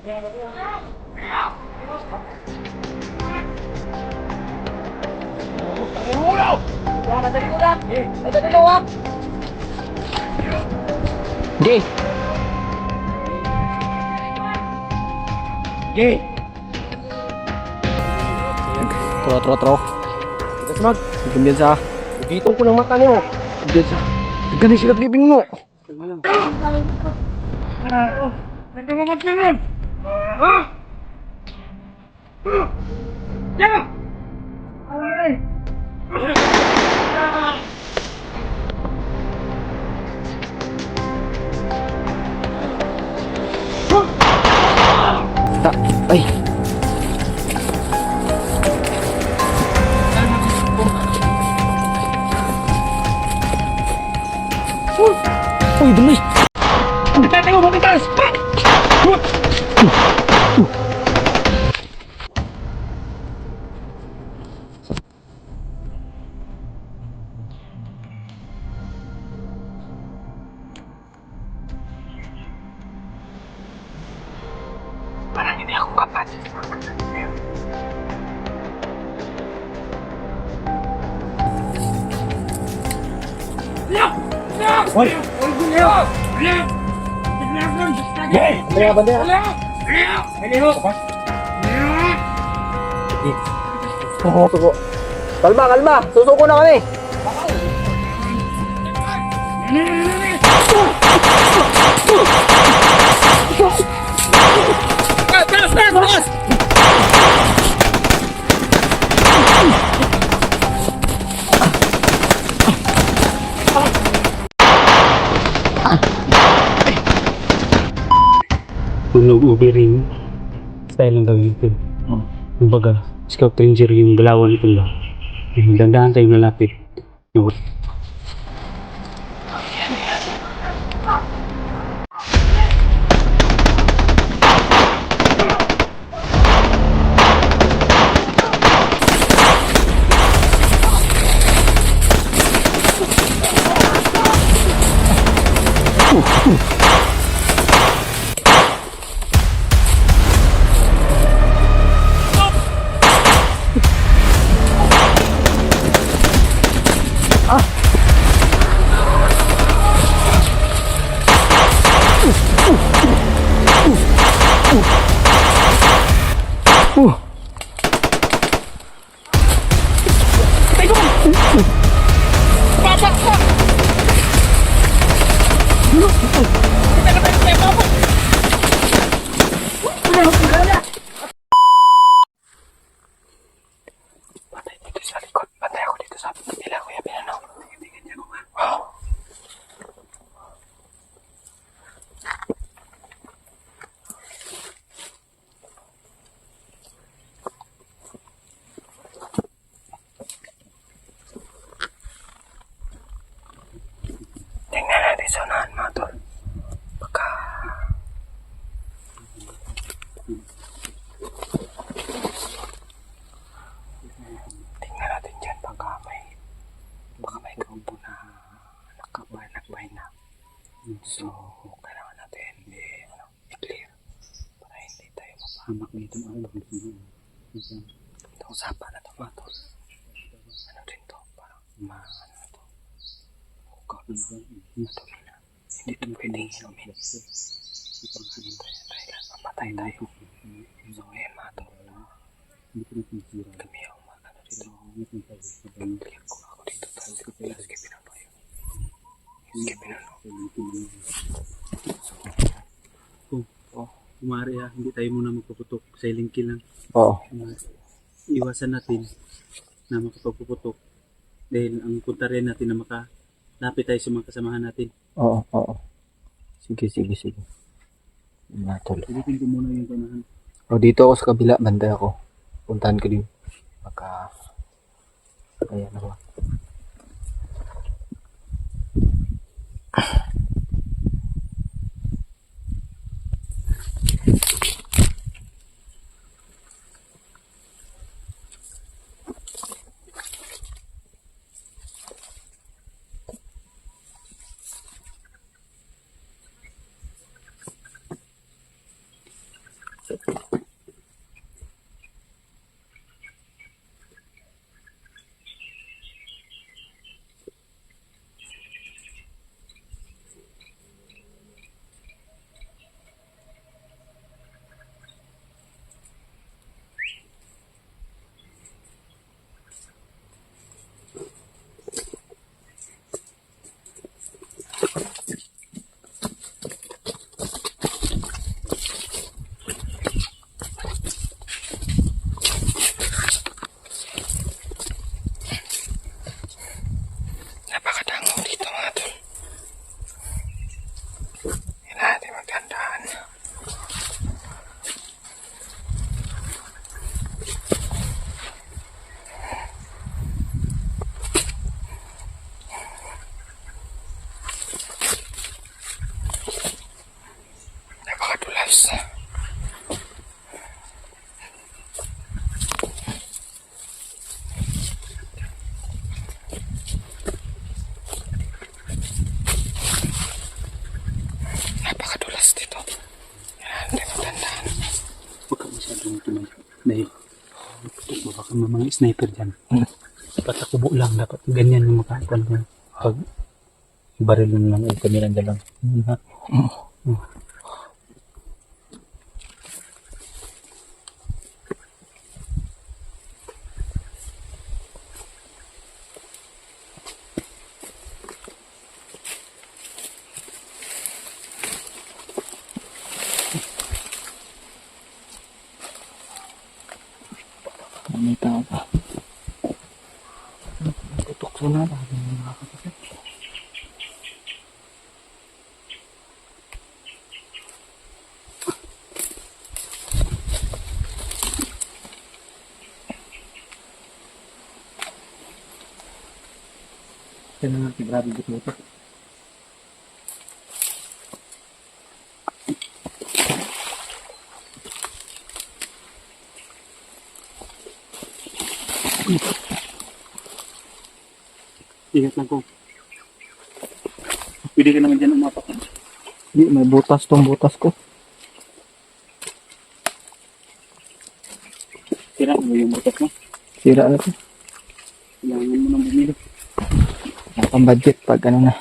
Di. Di. Tro. Kasmag, Ganyan sa. dito ko ng mata niyo. Ganyan sa. Ganyan sila libing mo. Ay. Uy, dumi. Tatay mo, makitas! Parang hindi ako kapat. Hoy! Bandera! Suko. Kalma. Susuko na kami. Tunog ubering style lang gawin ito. Kumbaga, scout ranger yung galawan ito lang. Dandahan tayo malapit. Yung Tingnan natin sa unahan mga tol. Baka... Tingnan natin dyan. Baka may grupo na nagbay na. So, kailangan natin i-clear para hindi tayo mapahamak dito mga tol. Itong usapan na ito mga tol. Ano din to? Parang natuloy na. Hindi ito pwedeng inumin. Dahil mamatay tayo. So ngayon mga tol, kami ang dito. Pag-clear ko ako dito. Tapos skipin ano yun. Skipin ano. kumari hindi tayo muna magpuputok. Silent kill lang. Oo. Iwasan natin na makapagpuputok. Dahil ang punta rin natin na makalapit tayo sa mga kasamahan natin. Oo. Sige. Mga tol. Silipin ko muna yung panahan. O dito ako sa kabila, banda ako. Puntahan ko din. Ayan ako. Baka may mga sniper dyan. Dapat nakubo lang. Dapat ganyan yung makakuan dyan. Pag baril lang o kanilang dalang. May tao pa. Tutok na lang. Kaya na natin grabe dito ito. Ingat lang kung. Pwede ka naman dyan umapak. Hindi, may butas tong butas ko. Sira mo yung butas mo. Sira na to. Kailangan mo nang bumili. Wala pang budget pag ano na.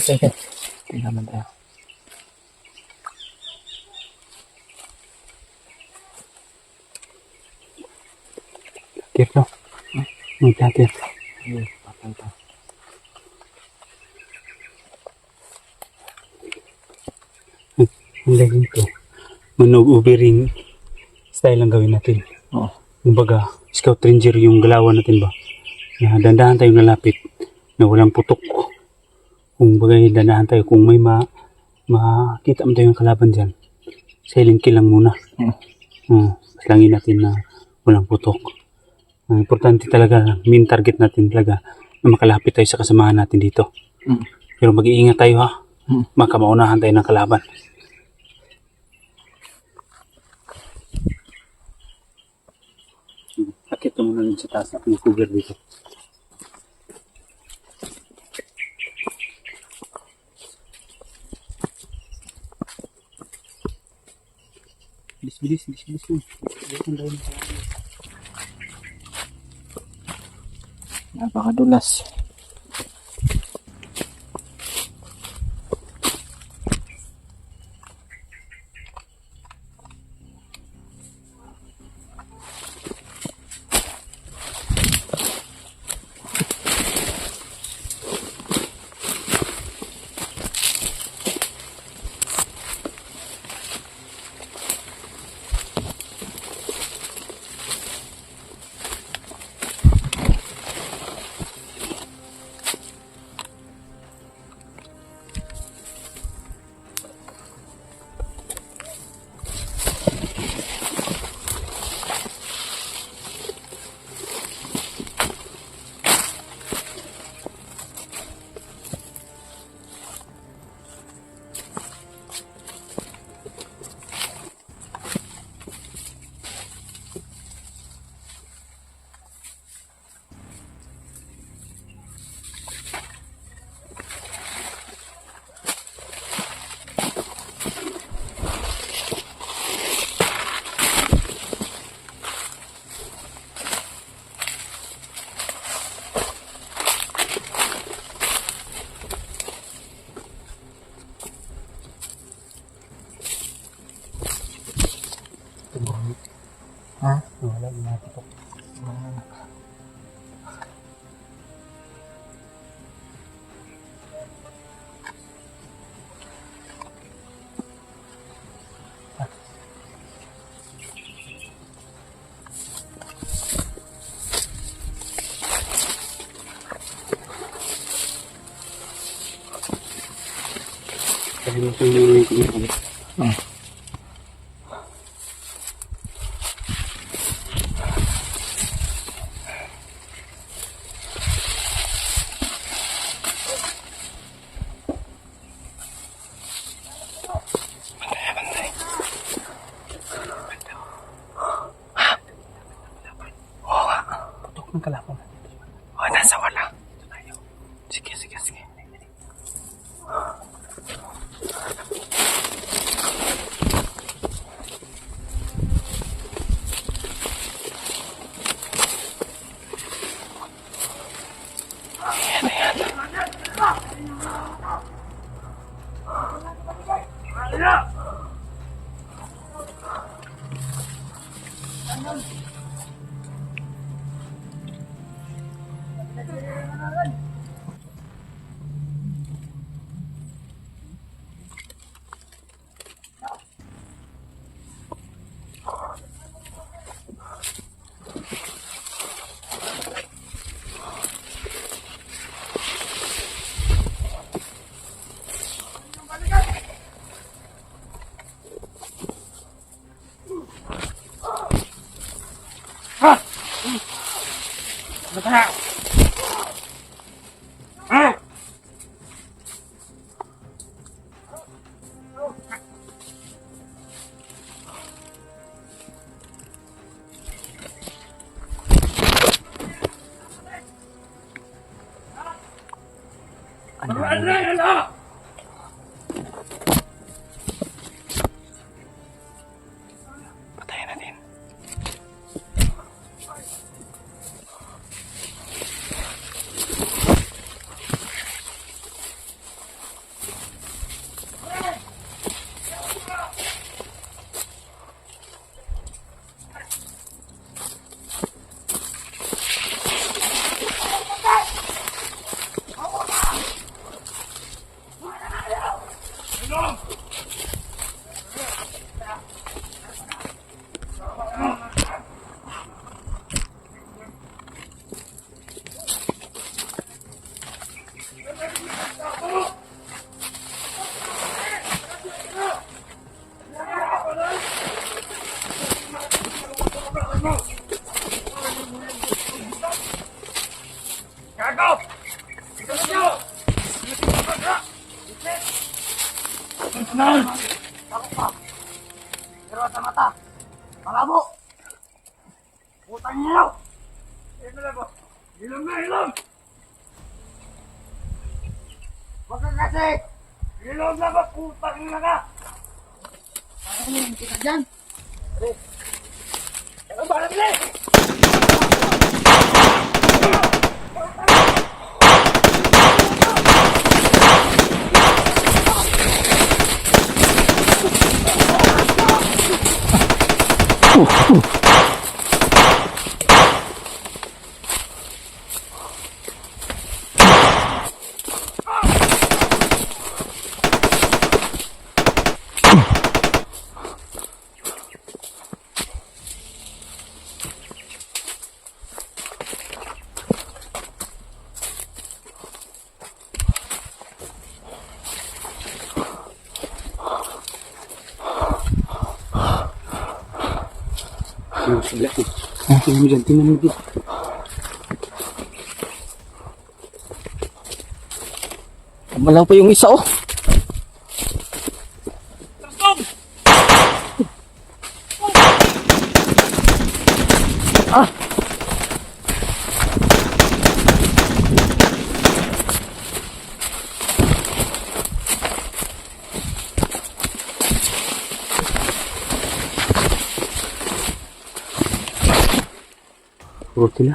Sige. Tingnan naman tayo. Takir no. May takir. Patay pa. Ang laging ko. Manog-ubering style ang gawin natin. Oo. Kumbaga, scout ranger yung galawan natin ba? Na dandahan tayong lalapit na walang putok. Kumbaga, dandahan tayo. Kung may makita mo tayong kalaban dyan, silent kill lang muna. Paslangin natin na walang putok. Ang importante talaga, main target natin talaga na makalapit tayo sa kasamahan natin dito. Pero mag-iingat tayo ha. Baka maunahan tayo ng kalaban. Akit mo na rin sa taas at cover dito. Bilis. Napakadulas. Ha? Wala na putok. Kalimutan mo yung kumakalit. Ang kalapang. Oh, nasa wala. Tayo. Sige, sige, sige. Ayan, ayan. Patayin natin. Pero sa mata. Malabo. Putang niyo. Ito na ba? Ilong na ilong. Wag ka kasi. Ilong na ba? Putang na ka. Ano yung kita dyan? Ano ba natin eh? Tingnan mo dyan, tingnan mo dyan. Malaw pa yung isa oh. Ah! Okay na.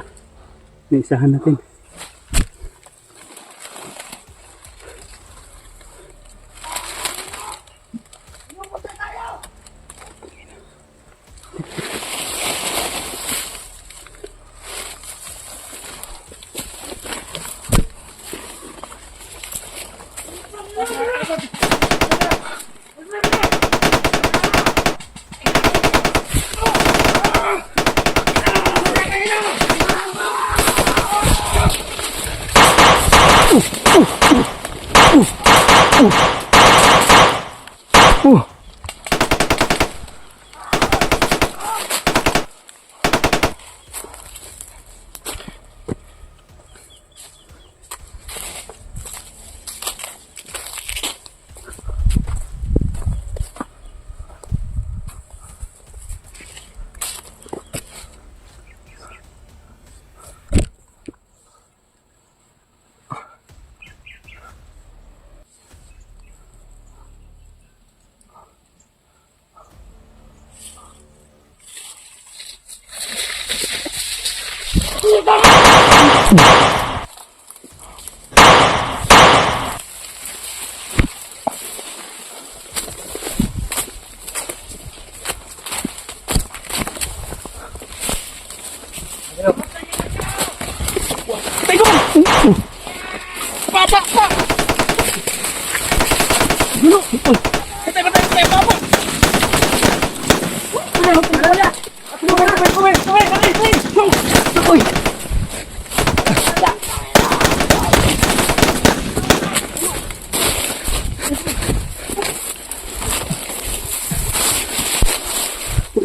Naisahan natin.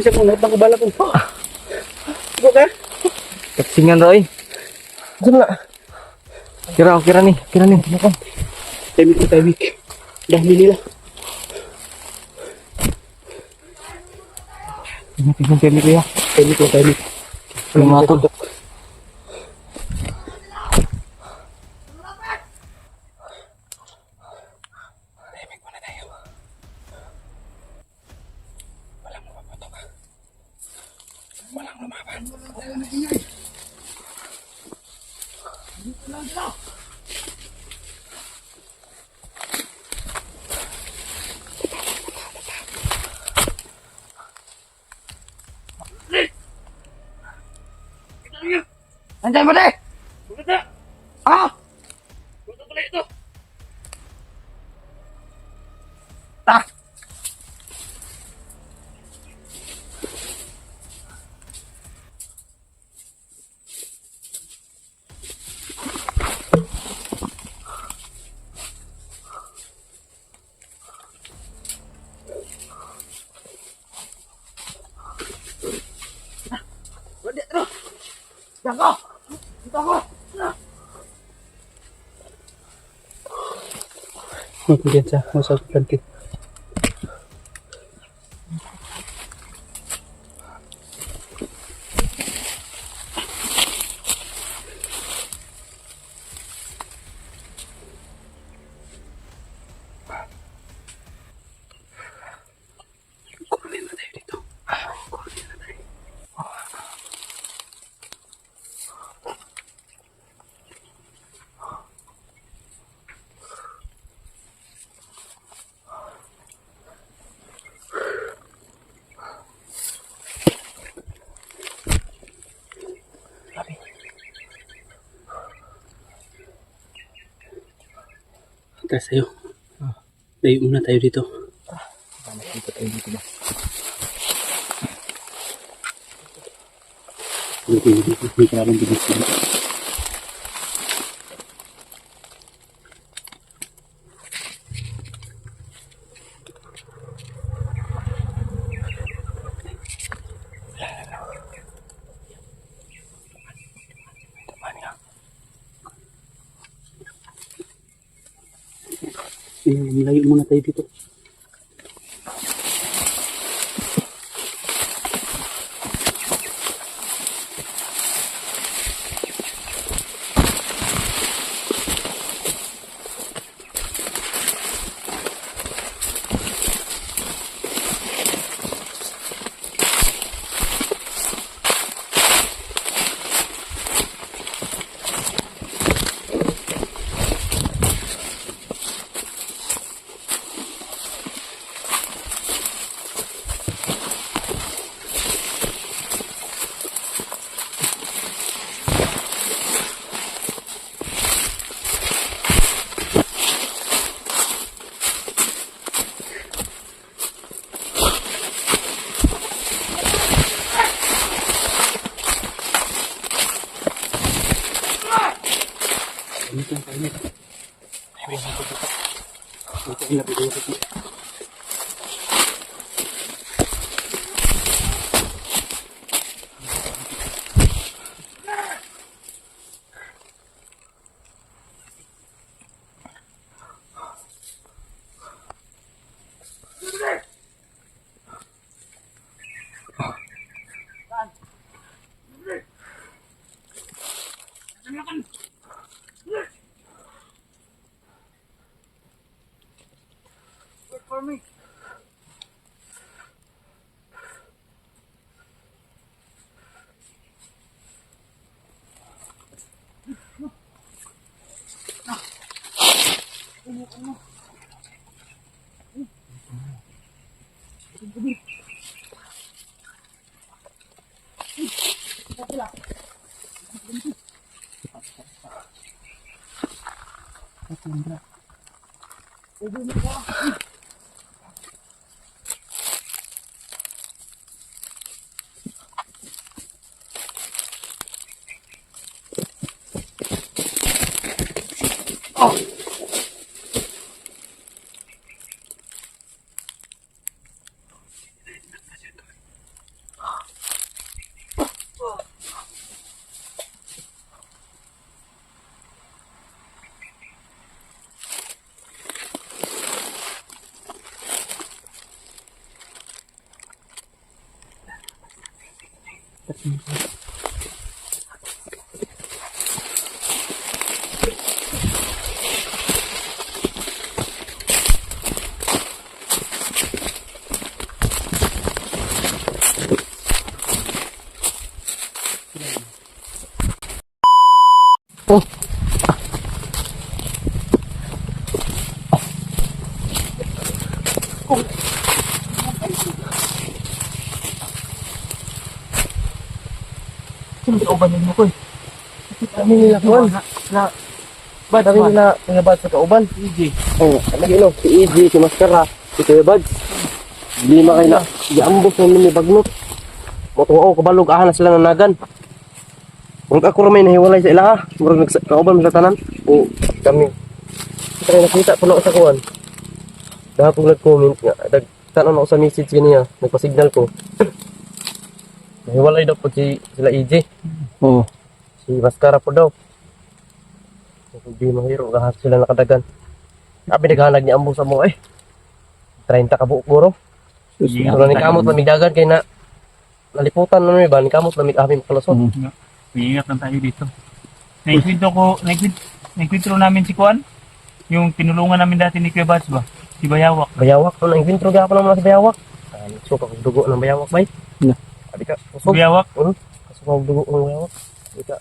Bisa kong naut ng kabala ko. Ikaw ka? Kapsingan daw eh. Diyan na. Kira nih. Tahimik. Dahil nila. Temik ya. Tahimik. Belum matang. Tahimik muna tayo. Walang mapapatok. Walang lumaban. Nandiyan ba, deh? Ah! Ah! Diyan ka! Dito ako! Diyan sa usap langkit. Kunin na tayo dito. Kunin na tayo. Atas tayo. Layo muna tayo dito. Dito tayo dito ba? May kalaban dito sila. Layo muna tayo dito. Dito ang kainit. Dito ang labidurot. Wait for me. Sino sa uban mo ko? Dami nila kuwan. Ba, dami nila mga bad sa kauban. EJ. Oh, ano si EJ, si Maskara, si Kuya Bad. Lima kayo na, iambos na ni Bagnot. Matuwa ko kabalog, na sila nanagan. Murag ako ramay nahiwalay sa ila, murag kauban sa tanan. O, kami. Kita nakita ko na sa kuwan. Dahapon nag-comment nga, nagtanong ako sa message niya, nagpa-signal ko. Nahiwalay daw po sila EJ. Oo. Si Maskara po daw. Hindi mahiro, kahit sila nakadagan. Sabi naghanag niya ambo sa mo 30 ka buok guro. So na nikamot na migdagan kay na naliputan na ba ni kamot na aming kalusot. Iingat lang tayo dito. Naikwentro namin si Kuan. Yung tinulungan namin dati ni Kuya Bats ba? Si Bayawak. Bayawak to na inventro gyapon naman si Bayawak. So ka dugo ng Bayawak bay. Abi ka Si Bayawak. Kaso ka dugo ng Bayawak. Abi ka.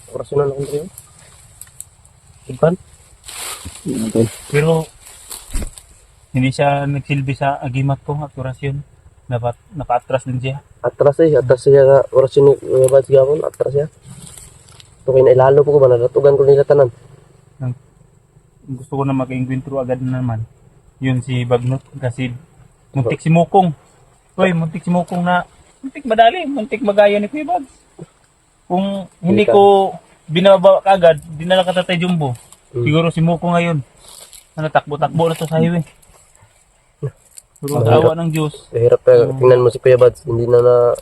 Orasyonan ako dito. Iban. Pero hindi siya nagsilbi sa agimat ko at orasyon. Napa-atras din siya. Atras siya nga orasyon ni Bayawak gyapon, atras siya. To kay nailalo po ko ba nadatugan ko nila tanan. Gusto ko na mag-encuentro agad na naman. Yun si Bagnot kasi muntik si Mukong. Hoy, muntik si Mukong na muntik madali, muntik magaya ni Kuya Bags. Kung hindi ko binababa kagad, dinala ka Tatay Jumbo. Siguro si Mukong ngayon. Takbo-takbo na to sa highway. Pero sa awa ng Diyos. Hirap ka, tingnan mo si Kuya Bads, hindi na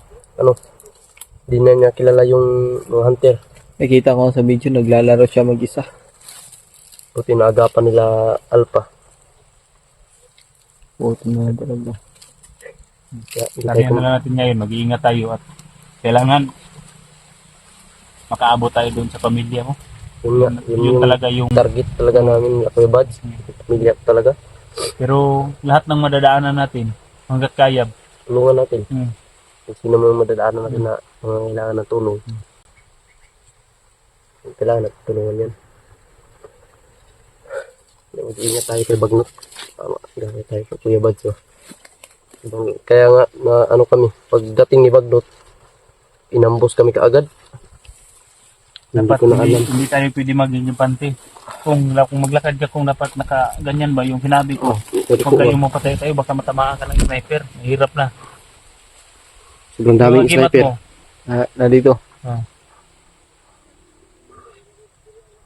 hindi na niya kilala yung mga hunter. Nakita ko sa video, naglalaro siya mag-isa. Buti naagapan nila Alpha. Buti na talaga. Sabihan na lang natin ngayon, mag-iingat tayo at kailangan makaabot tayo doon sa pamilya mo. Yun Yun talaga yung target talaga namin nila Kuya Bads. Pamilya talaga. pero lahat ng madadaanan natin hanggat kaya. Tulungan natin. Kung sino man madadaanan natin na mga kailangan ng tulong. Kailangan natin tulungan yan. Mag-ingat tayo kay Bagnot. Tama, gagawin tayo kay Kuya Bads. Kaya nga, kami, pagdating ni Bagnot, inambos kami kaagad. Dapat Hindi ko na alam. hindi tayo pwede maging pante. Kung maglakad ka kung dapat nakaganyan ba yung sinabi ko. Pwede ko Huwag kayong mapatay tayo baka matamaan ka ng sniper. Mahirap na. sobrang daming Yung agimat sniper. mo, Na dito.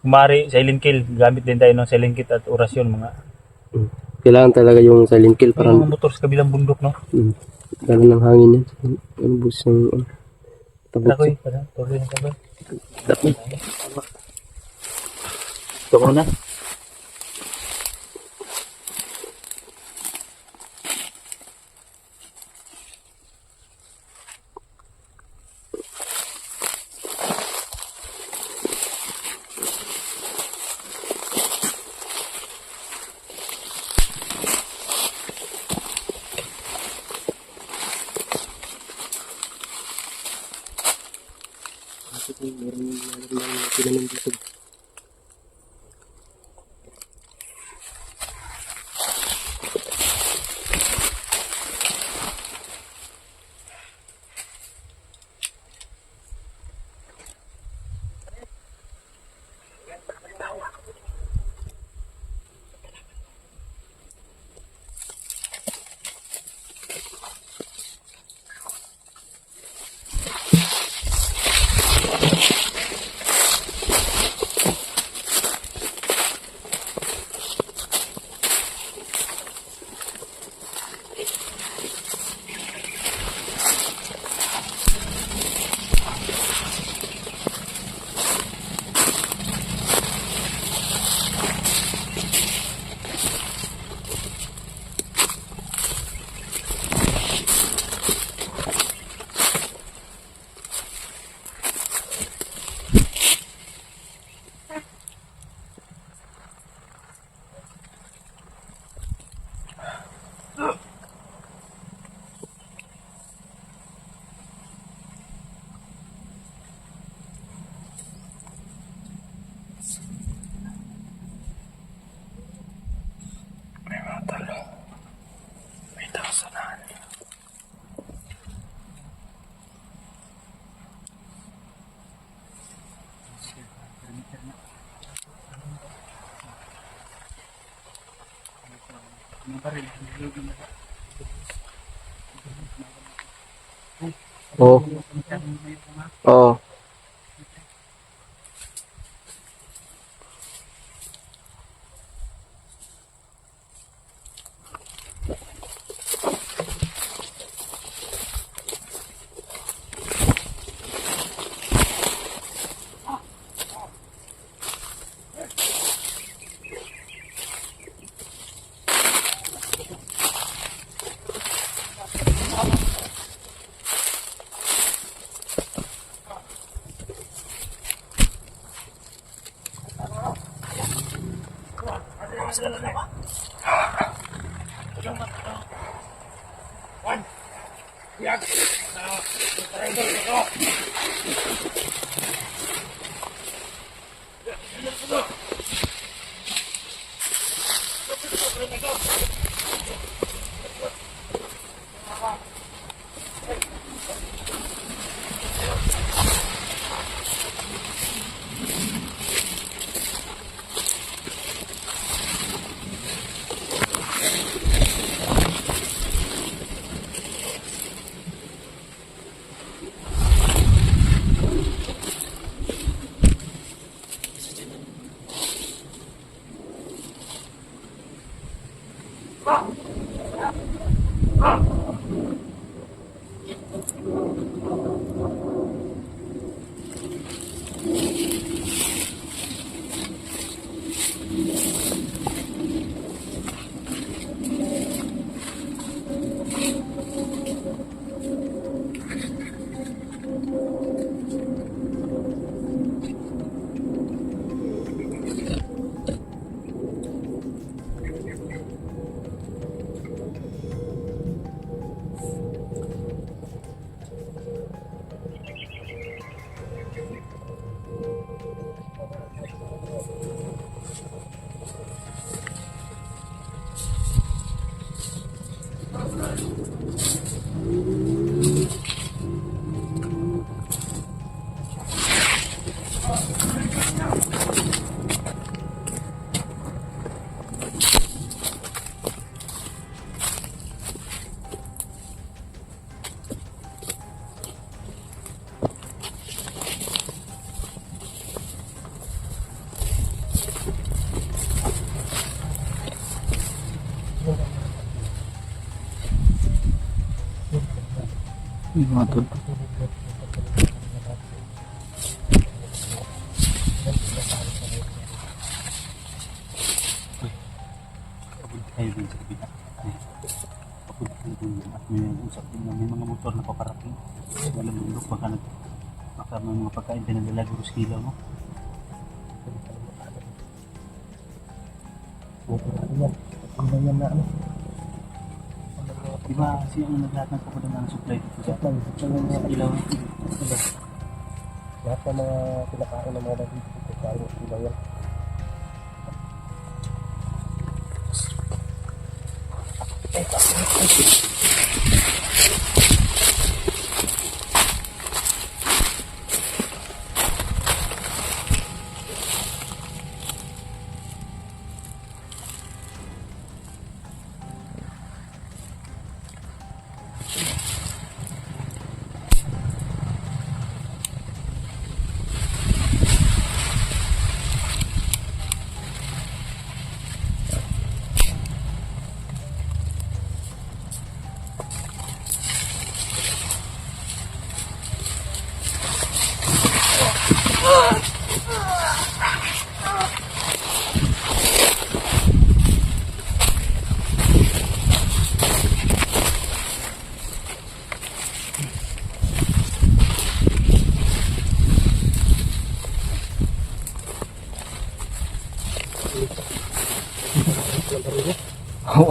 kumari silent kill. Gamit din tayo ng silent kit at orasyon mga. Kailangan talaga yung silent kill para Yung motor sa kabilang bundok no. lalo ng hangin yan. Ano bus ng tabok. Takoy, tuloy na takoy. Dami. Ito ko na. Oo. Oo. Mga tol. Tayo din sa kabila. Papunta tayo dun at may usap din na may mga motor na paparating. Walang bundok, baka may mga pagkain pinadala guro sa kilaw mo. Diba siya ang naglahat ng papadala ng supply dito sa kilaw mo? Lahat ng mga pinakain ng mga nandito dito sa ilaw yan.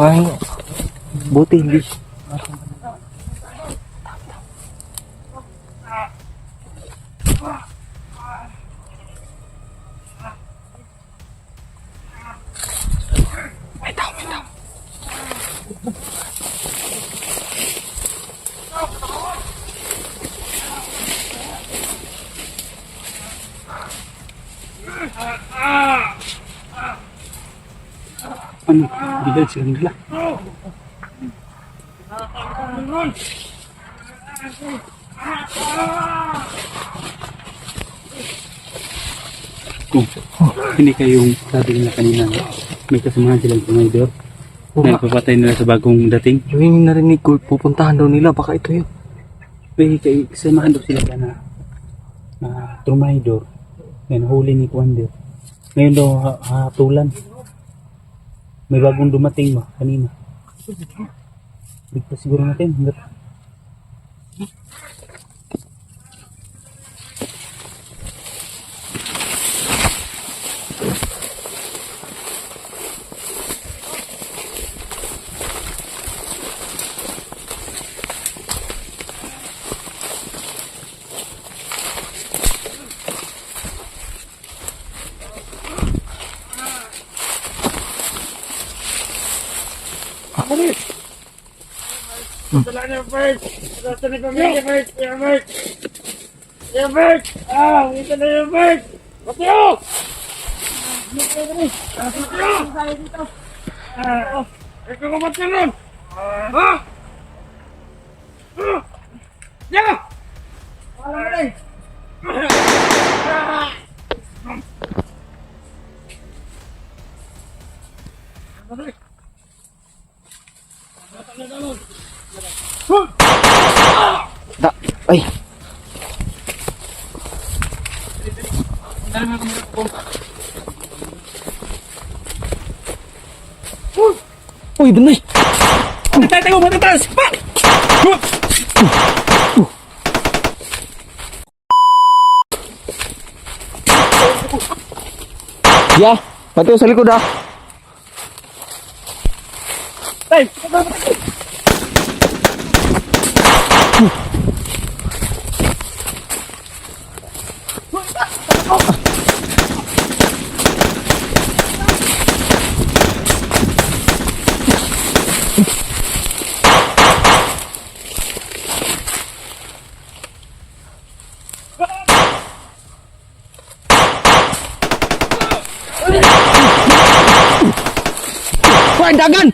Ay, buti hindi. May tao, may tao. Ano? Bigyan silang dala. Kung hindi kayong sabi nila kanina, may kasamahan silang tumaydor. Nagpapatay nila sa bagong dating. Yung narinig ko, pupuntahan daw nila, baka ito yun. May kasamahan daw sila na tumaydor. Yan, huli ni Kwander. Ngayon daw hatulan. May bagong dumating ba kanina? Bigla siguro natin. Ay! Uy, Benoy! Tayo, matatas! Ya, pati sa likod ah. Hoy, dagan!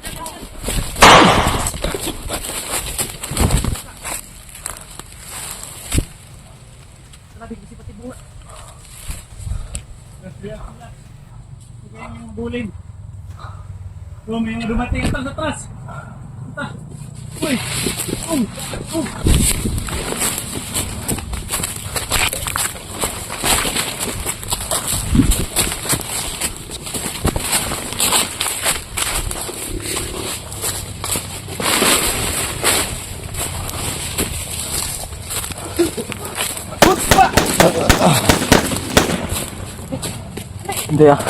Buling. May mga dumating ang taas. Uy! Hindi ah.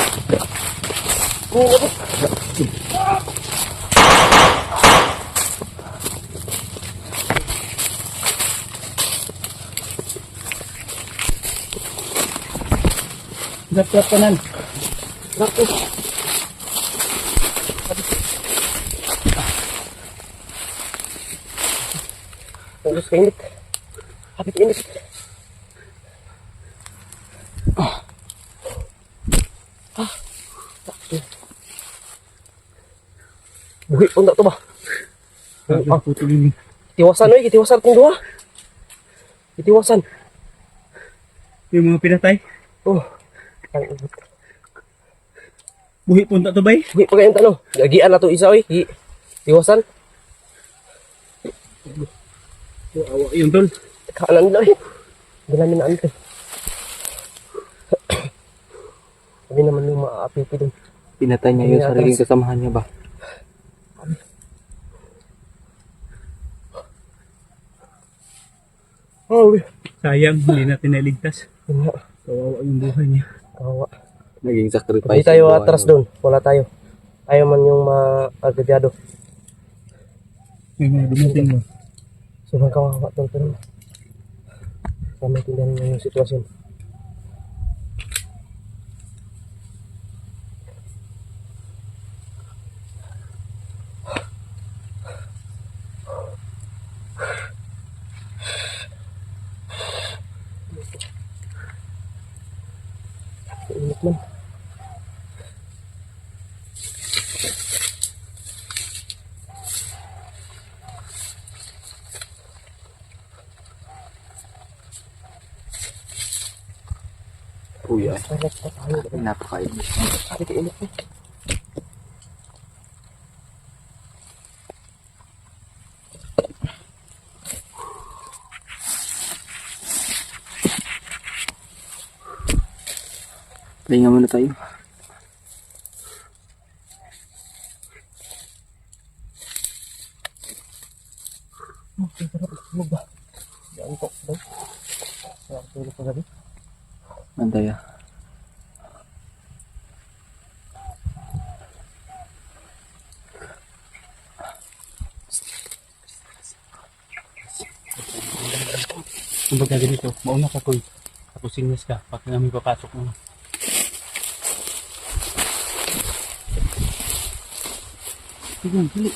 Gat-gat kanan. Terus kainit. Habis kainit. Buhi pun tak tu bah. Putol ini. Tiwasan oi, tiwasan ting dua. Tiwasan. Yung mga pinatay. Oh. Buhi pun tak tubay. Buhi pagayon ta no. Gagian na to isa oi. Tiwasan. Awa yung tol. Kanan nila oi. Ganamin na ante. Sabi naman yung maapipi dun. Pinatay niya yung sariling kasamahan niya ba? Oh, Sayang, hindi natin naligtas. yun nga. Kawawa yung buhay niya. Kawawa. Naging sacrifice. Hindi tayo atras doon. Wala tayo. Ayaw man yung maagrabyado. May mga dumating mo. Sobrang kawawa doon. Pero tama tindahan niya yung sitwasyon. Init man. Kuya. Napakainit. Pahinga muna tayo. Mandaya. Ang baga ganito, mauna ka Koy. Tapos sinyas ka, pag kami papasok mo. Sige, dili.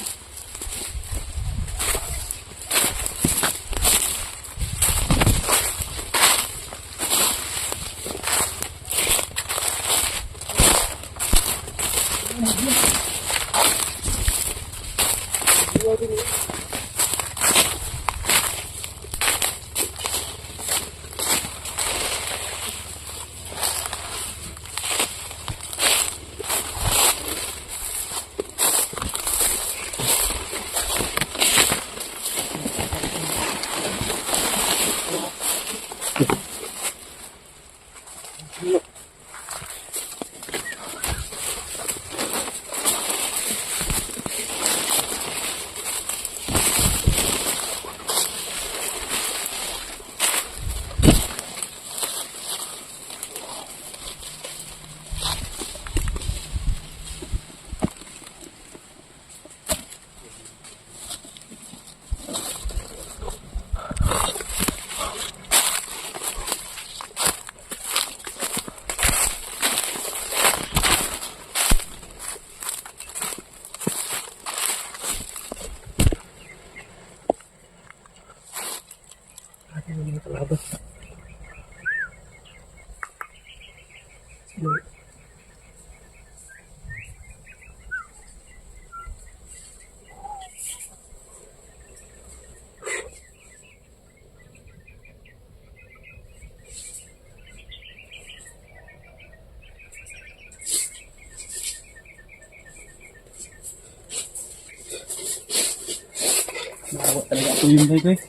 Nakawa talaga ako yung bay ko eh.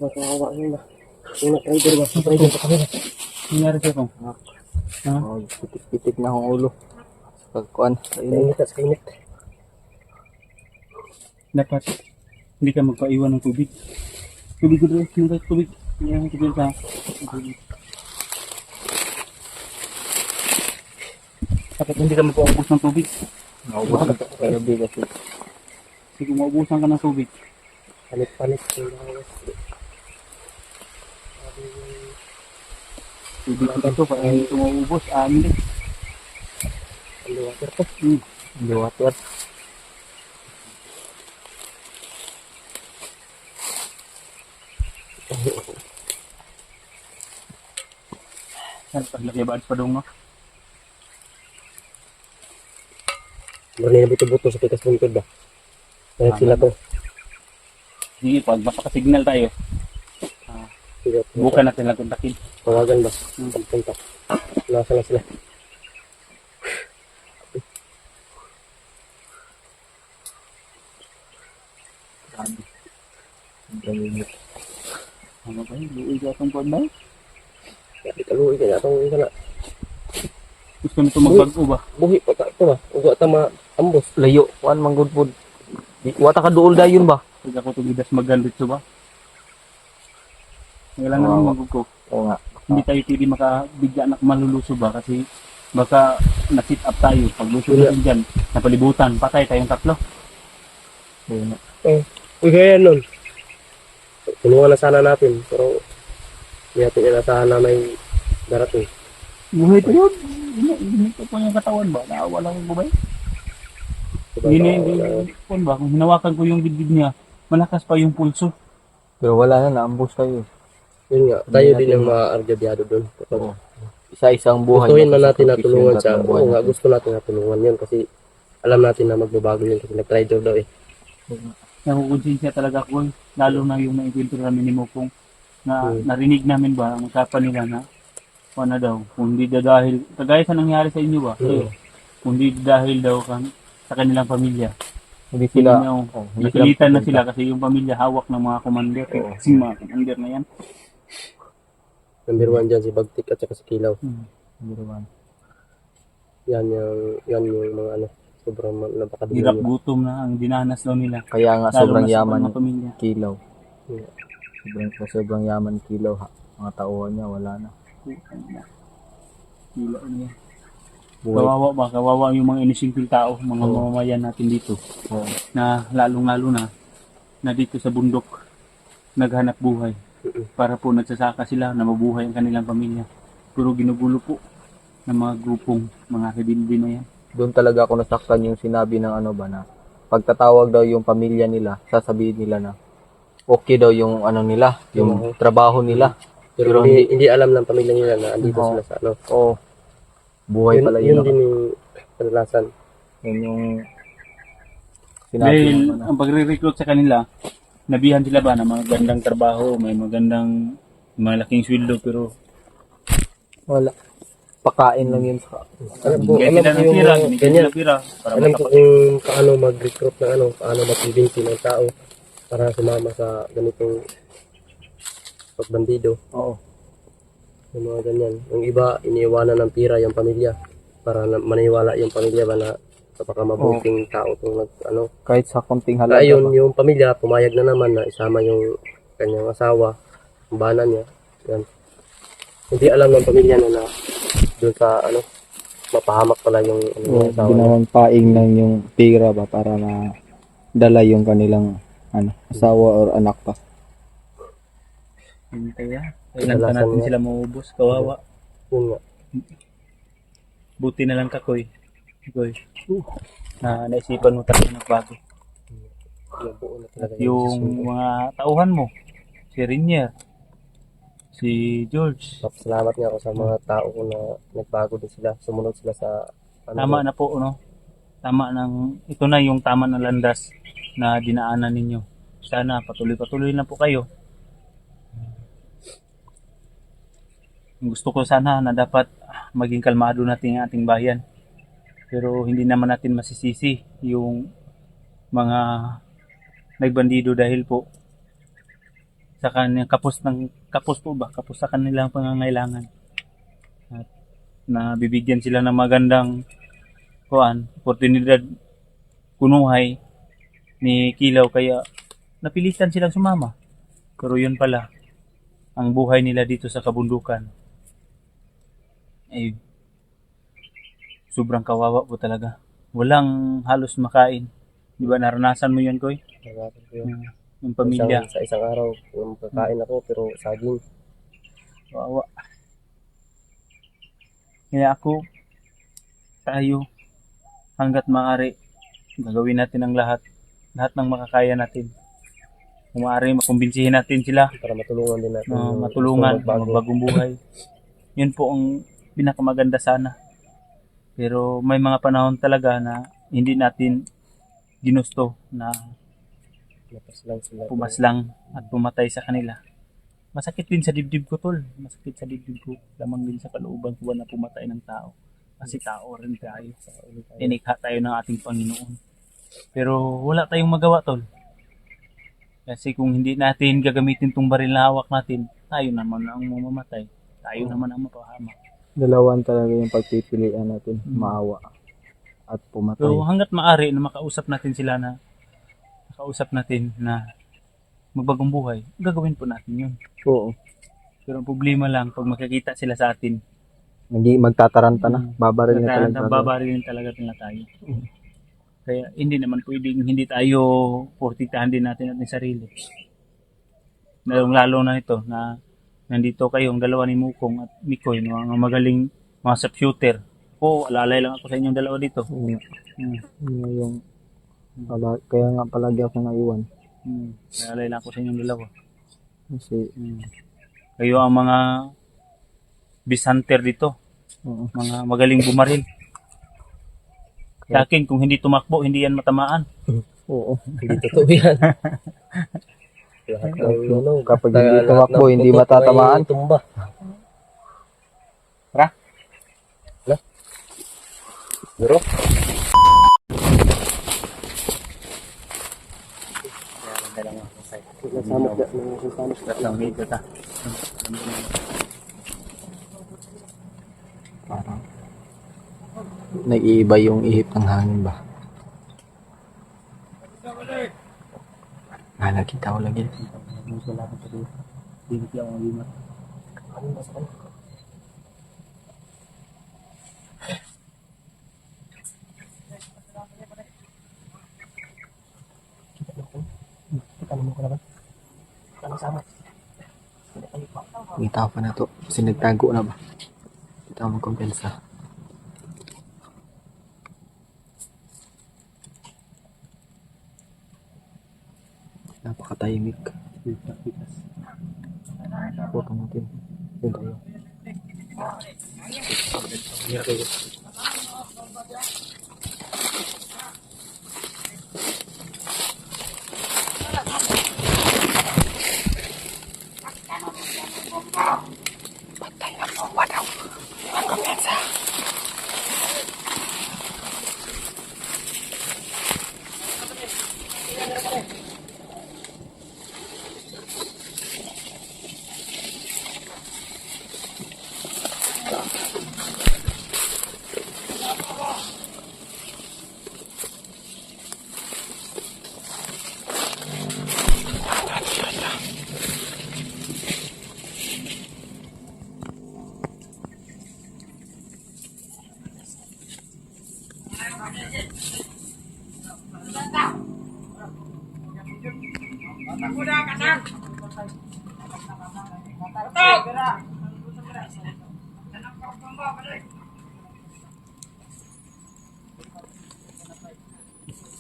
Matawa yun ba? Yung rider ba? Rider pa kami. Nangyari sa'yo kong? Ha? Oh, pitik-pitik na akong ulo. Pagkuhan. Kainit at kainit. Dapat hindi ka magpaiwan ng tubig. Tubig ko doon, tubig. Hindi ang tubig ka. Tubig. Dapat hindi ka magpaubos ng tubig. Naubusan ko sa gabi kasi. Kasi kung maubusan ka ng tubig, Palit-palit. tubig ka ito, para hindi ito maubos. Amin eh. Underwater to. Underwater. Paglaki ba pa doon no? Marami na buto-buto sa pitas bungkod ba? Kaya sila to. Sige, pag mapaka-signal tayo, Sige, bukan natin lang kontakin. tawagan ba? Pagpunta. Nasa na sila. Ano ba yun? Luoy ka itong kuwan ba? Di kaluwi ka na itong isa na. Gusto nito magbago ba? Buhi pa ka ito ba? Ugo ata maambos. Layo. Kuhan man good food. Wata ka duol dayon ba? Pag ako tumidas magandito ba? Kailangan Oo. naman magug ko. Oo nga. Hindi tayo pwede makabigla na maluluso ba? Kasi baka na-sit up tayo. Pag luso natin dyan, napalibutan, patay tayong tatlo. Yun nga. Uy, kaya nun. Tulungan na sana natin. Pero hindi natin inasahan na may darating. Buhay pa yun. Ginito po yung katawan ba? Naawa lang yung bubay. Diba, Hindi ba? Kung hinawakan ko yung dibdib niya, malakas pa yung pulso. Pero wala na, naambos kayo. Yun nga, tayo din yung ma-argabyado doon. Oo. Isa-isang buhay. Gustuhin man natin na sakripisyo tulungan yung siya. tatlong buhay Oo nga, natin. gusto natin na tulungan yun kasi alam natin na magbabago yun kasi nag-try daw eh. Nakukonsensya talaga ko, lalo na yung naikwento namin ni Mokong na narinig namin ba ang usapan nila na Paano daw? Kung hindi dahil, kagaya sa nangyari sa inyo ba? Kayo, kung hindi dahil daw sa kanilang pamilya. Hindi sila, Napilitan na sila kasi yung pamilya hawak ng mga commander. Kasi yung mga commander na yan. Number 1 dyan si Bagtik at saka si Kilaw. Number 1. Yan yung mga ano, sobrang napakadumi Hirap nila. gutom na ang dinanas daw nila. Kaya nga Lalo sobrang na sa yaman mga ni pamilya. Kilaw. Yeah. Sobrang yaman ni Kilaw. Mga tauhan niya, wala na. Hila niya. Buhay. Kawawa ba? Kawawa yung mga inisingpil tao, mga mamamayan natin dito. Oo. Na lalong-lalo na dito sa bundok naghanap buhay. Para po nagsasaka sila na mabuhay ang kanilang pamilya. Pero ginugulo po ng mga grupong mga rebelde na yan. Doon talaga ako nasaktan yung sinabi ng ano ba na pagtatawag daw yung pamilya nila, sasabihin nila na okay daw yung ano nila, yung trabaho nila. Pero hindi alam ng pamilya nila na andito Oo. sila sa ano. Oo. Buhay pala Yun yun. din yung kadalasan. Yun yung sinabi Dahil ng ano. ang pagre-recruit sa kanila, nabihan sila ba ng magandang trabaho, may magandang malaking sweldo pero Wala. Pakain lang yun sa... bigyan sila ng pira, bigyan sila pira para Alam ko kung paano mag-recruit ng ano, paano mag-convince ng tao para sumama sa ganitong pagbandido. Oo. Yung mga ganyan. Yung iba, iniiwanan ng pira yung pamilya para maniwala yung pamilya ba na napakamabuting tao itong ano. Kahit sa konting halaga. Kaya yun, yung pamilya, pumayag na naman na isama yung kanyang asawa, ang bana niya. Yan. Hindi alam ng pamilya na doon sa ano, mapahamak pala yung Oo, asawa niya. ginawang paing lang yung pira ba para na dala yung kanilang ano, asawa or anak pa. hintay ah. Kailan pa Kadalasan natin nga. sila maubos, kawawa. Yun nga. Buti na lang ka, Koy. Koy. Na naisipan mo talaga nagbago. Yung buo na talaga Yung mga tauhan mo, si Rinier, si George. Salamat nga ako sa mga tao ko na nagbago din sila. Sumunod sila sa ano, Tama na po, no? Tama ng, ito na yung tama na landas na dinaanan ninyo. Sana patuloy-patuloy na po kayo. Gusto ko sana na dapat maging kalmado natin ang ating bayan. Pero hindi naman natin masisisi yung mga nagbandido dahil po sa kanyang kapos sa kanilang pangangailangan. At nabibigyan sila ng magandang oportunidad kunuhay ni Kilaw kaya napilitan silang sumama. Pero yun pala ang buhay nila dito sa kabundukan ay sobrang kawawa po talaga. Walang halos makain. Di ba naranasan mo yun, Koy? nagbago ko yun. Yung pamilya. Sa isang araw, yung kakain ako pero saging. Kawawa. Kaya tayo, hanggat maaari, gagawin natin ang lahat ng makakaya natin. Kung maaari, makumbinsihin natin sila Para matulungan din natin. na yung matulungan, gusto magbago. magbagong buhay. Yun po ang pinakamaganda sana. Pero may mga panahon talaga na hindi natin ginusto na Lapas lang sila. pumaslang at pumatay sa kanila. Masakit din sa dibdib ko, tol. Masakit sa dibdib ko. Lamang din sa kalooban ko na pumatay ng tao. Kasi tao rin tayo. Inikha tayo ng ating Panginoon. Pero wala tayong magawa, tol. Kasi kung hindi natin gagamitin tong baril na hawak natin, tayo naman ang mamamatay. Tayo naman ang mapahamak. Dalawan talaga yung pagpipilian natin, maawa at pumatay. So hanggat maaari na makausap natin na magbagong buhay, gagawin po natin yun. Oo. Pero ang problema lang, pag makikita sila sa atin, Hindi magtataranta na, babaril na talaga. babarilin talaga nila tayo. Kaya hindi naman pwedeng hindi tayo portitahan din natin ating sarili. Lalo na ito na nandito kayong dalawa ni Mukong at Mikoy, mga magaling mga sharpshooter. Po, alalay lang ako sa inyong dalawa dito. Yung kaya nga palagi ako naiwan. Alalay lang ako sa inyong dalawa. Kasi Kayo ang mga beast hunter dito. oo. Mga magaling bumaril. Sa akin, kung hindi tumakbo, hindi yan matamaan. Oo. Hindi totoo yan. Lahat ng ano, Kapag lahat hindi ng tumakbo, hindi putok matatamaan. may tumba. Bro? Parang nag-iiba yung ihip ng hangin ba? Lagi tao lagi. May tao pa na to. Kasi nagtago na ba? Hindi tayo magkumpensa. Napakatahimik. Huwag natin. Yun tayo. Patay na po. Wadaw. Ang kumpensa.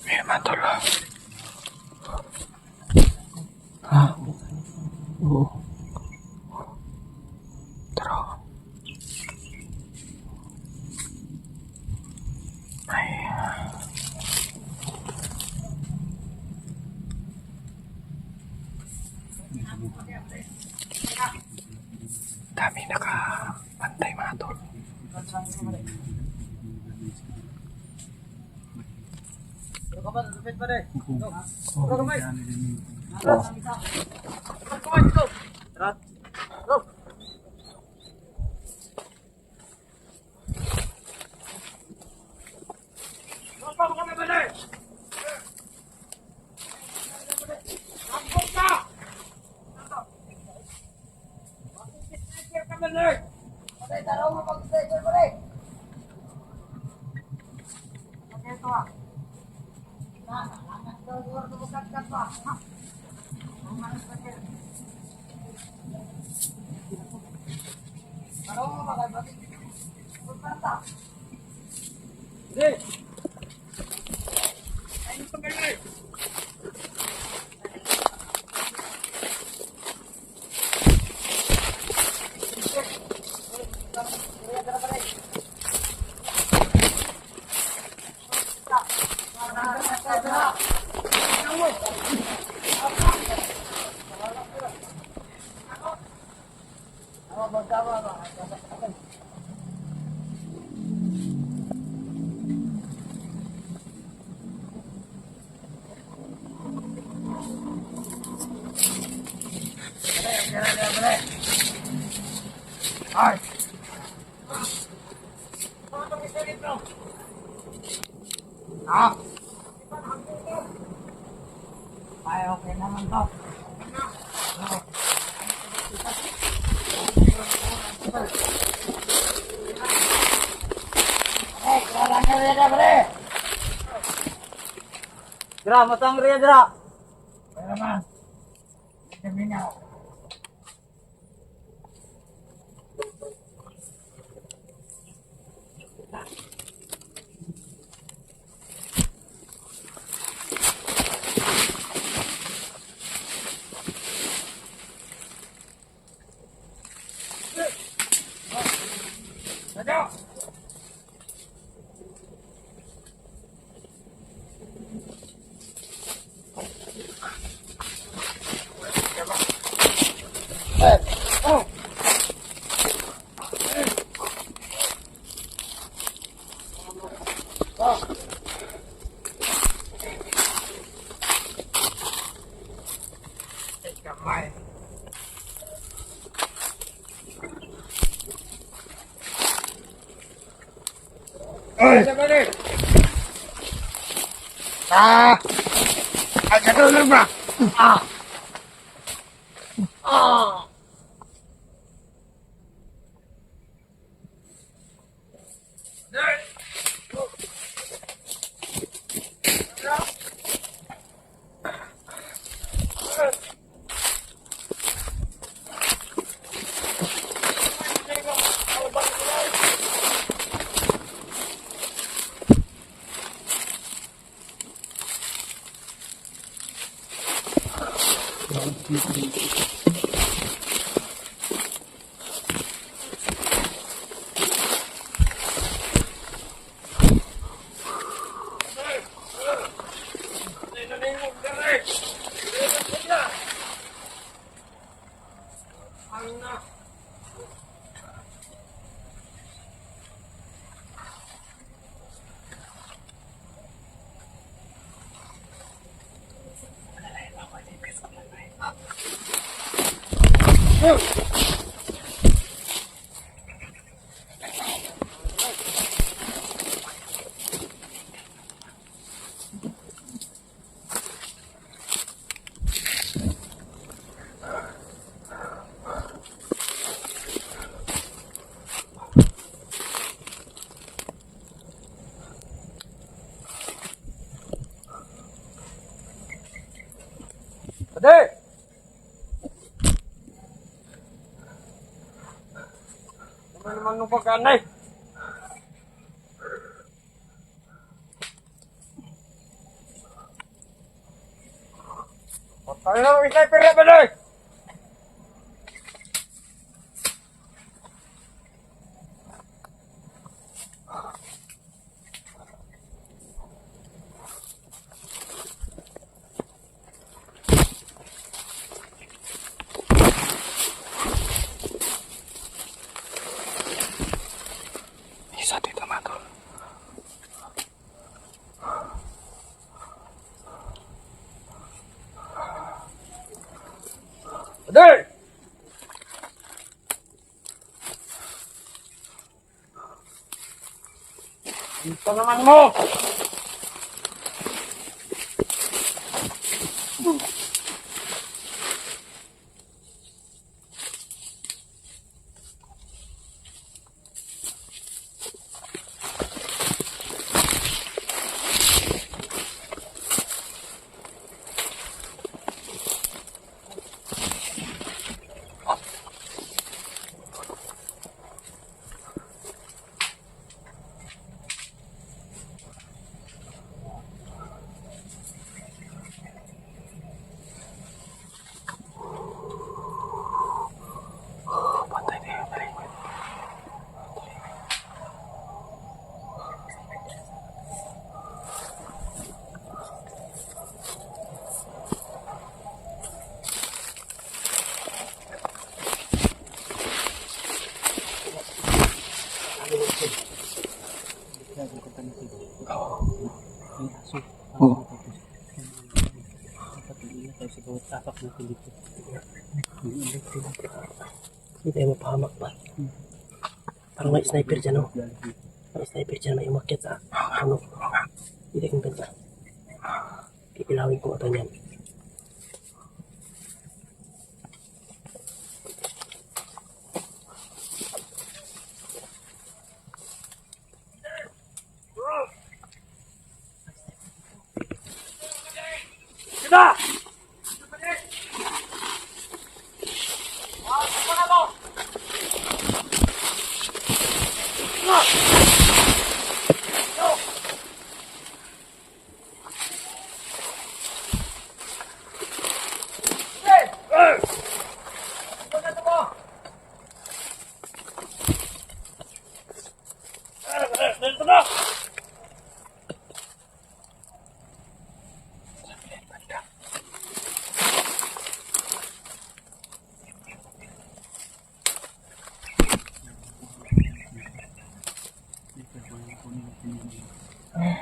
May matalo. Ha? Oo. Tara. Ay. Dami nakapantay mga tol. Dra, matang rin, Dra. Ade! Naman nung pagkanay. Patay na ang sniper na ba doy? Isa dito mga tol. Ade! Ito naman mo! Pantay na yung talikod. Hindi tayo mapahamak pa. Parang may sniper dyan, oh. May sniper dyan, may umakyat sa ano. Hindi kong ganda. Kikilawin ko ito niyan. Kita!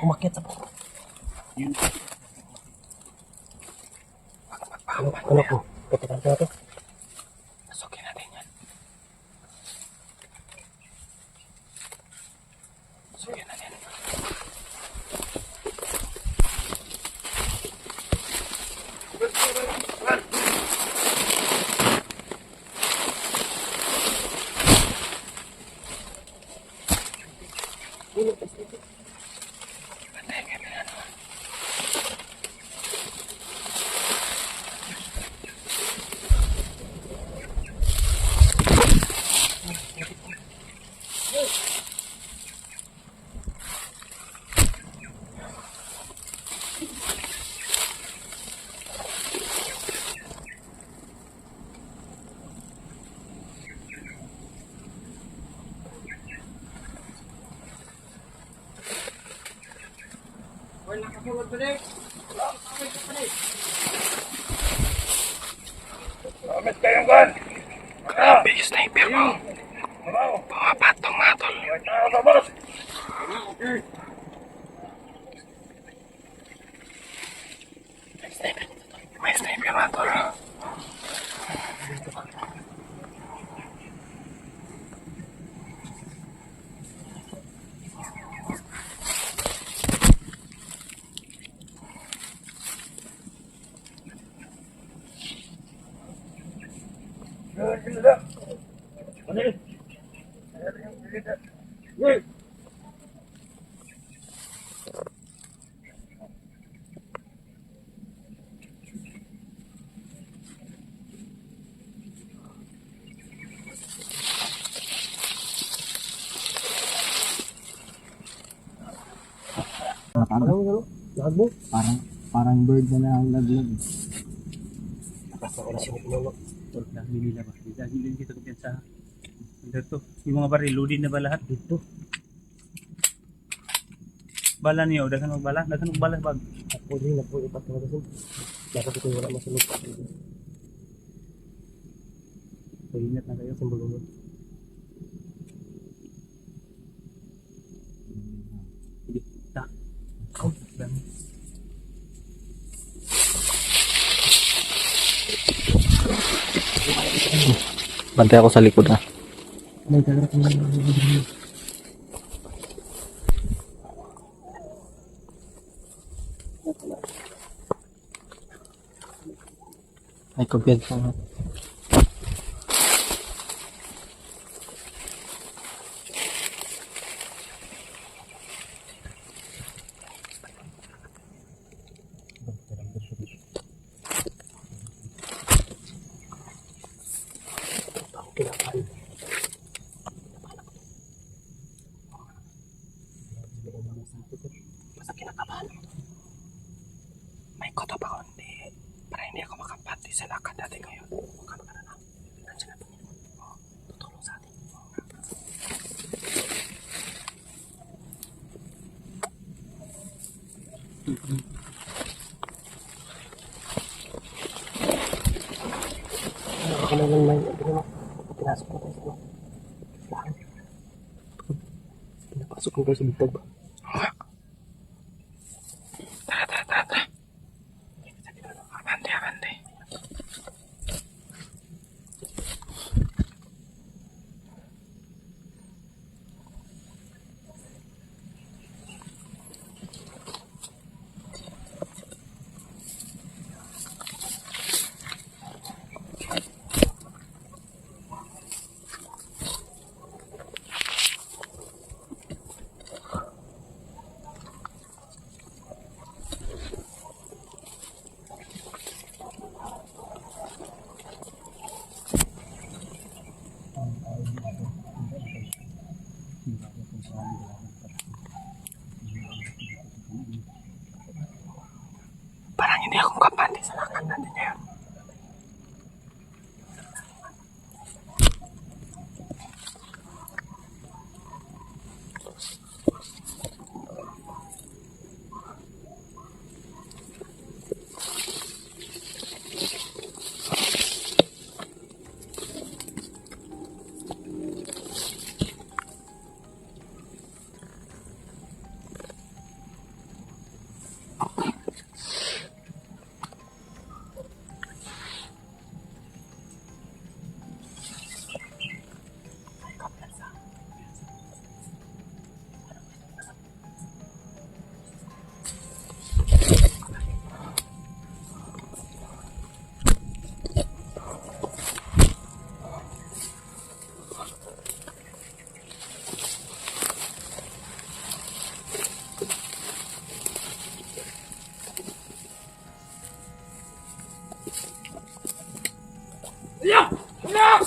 Umakyat sa po. Ano po? Katikan ko natin. Pasukin natin yan. Pasukin natin. Patay kami ano. Grabe, sniper mo. Pumapatong mga tol. May sniper mga tol. Parang bird na nalaglag. Tol, dami nila ba? Dahil din kita kumpiyan sa under to. Yung mga baril, loaded na ba lahat? Dito. Bala niyo, daghan magbala, daghan magbala bag. Ako din na po ipat na kasi. Dapat ito wala masunod. Pag-ingat na kayo. Sumbagon. Ta. Oh, dami. Bantay ako sa likod ha. May dagat na. May kumpiyansa nga. Basta kinakabahan. May koto pa konti para hindi ako makapati sa lakad natin ngayon. Magkano ka na lang. Nandiyan na Panginoon. Tutulong sa atin. Ako na lang may pinasok ko tayo. Pinapasok ko tayo sa bitag ba? Tara. Abante. Parang hindi ako kapante sa lakad natin ngayon.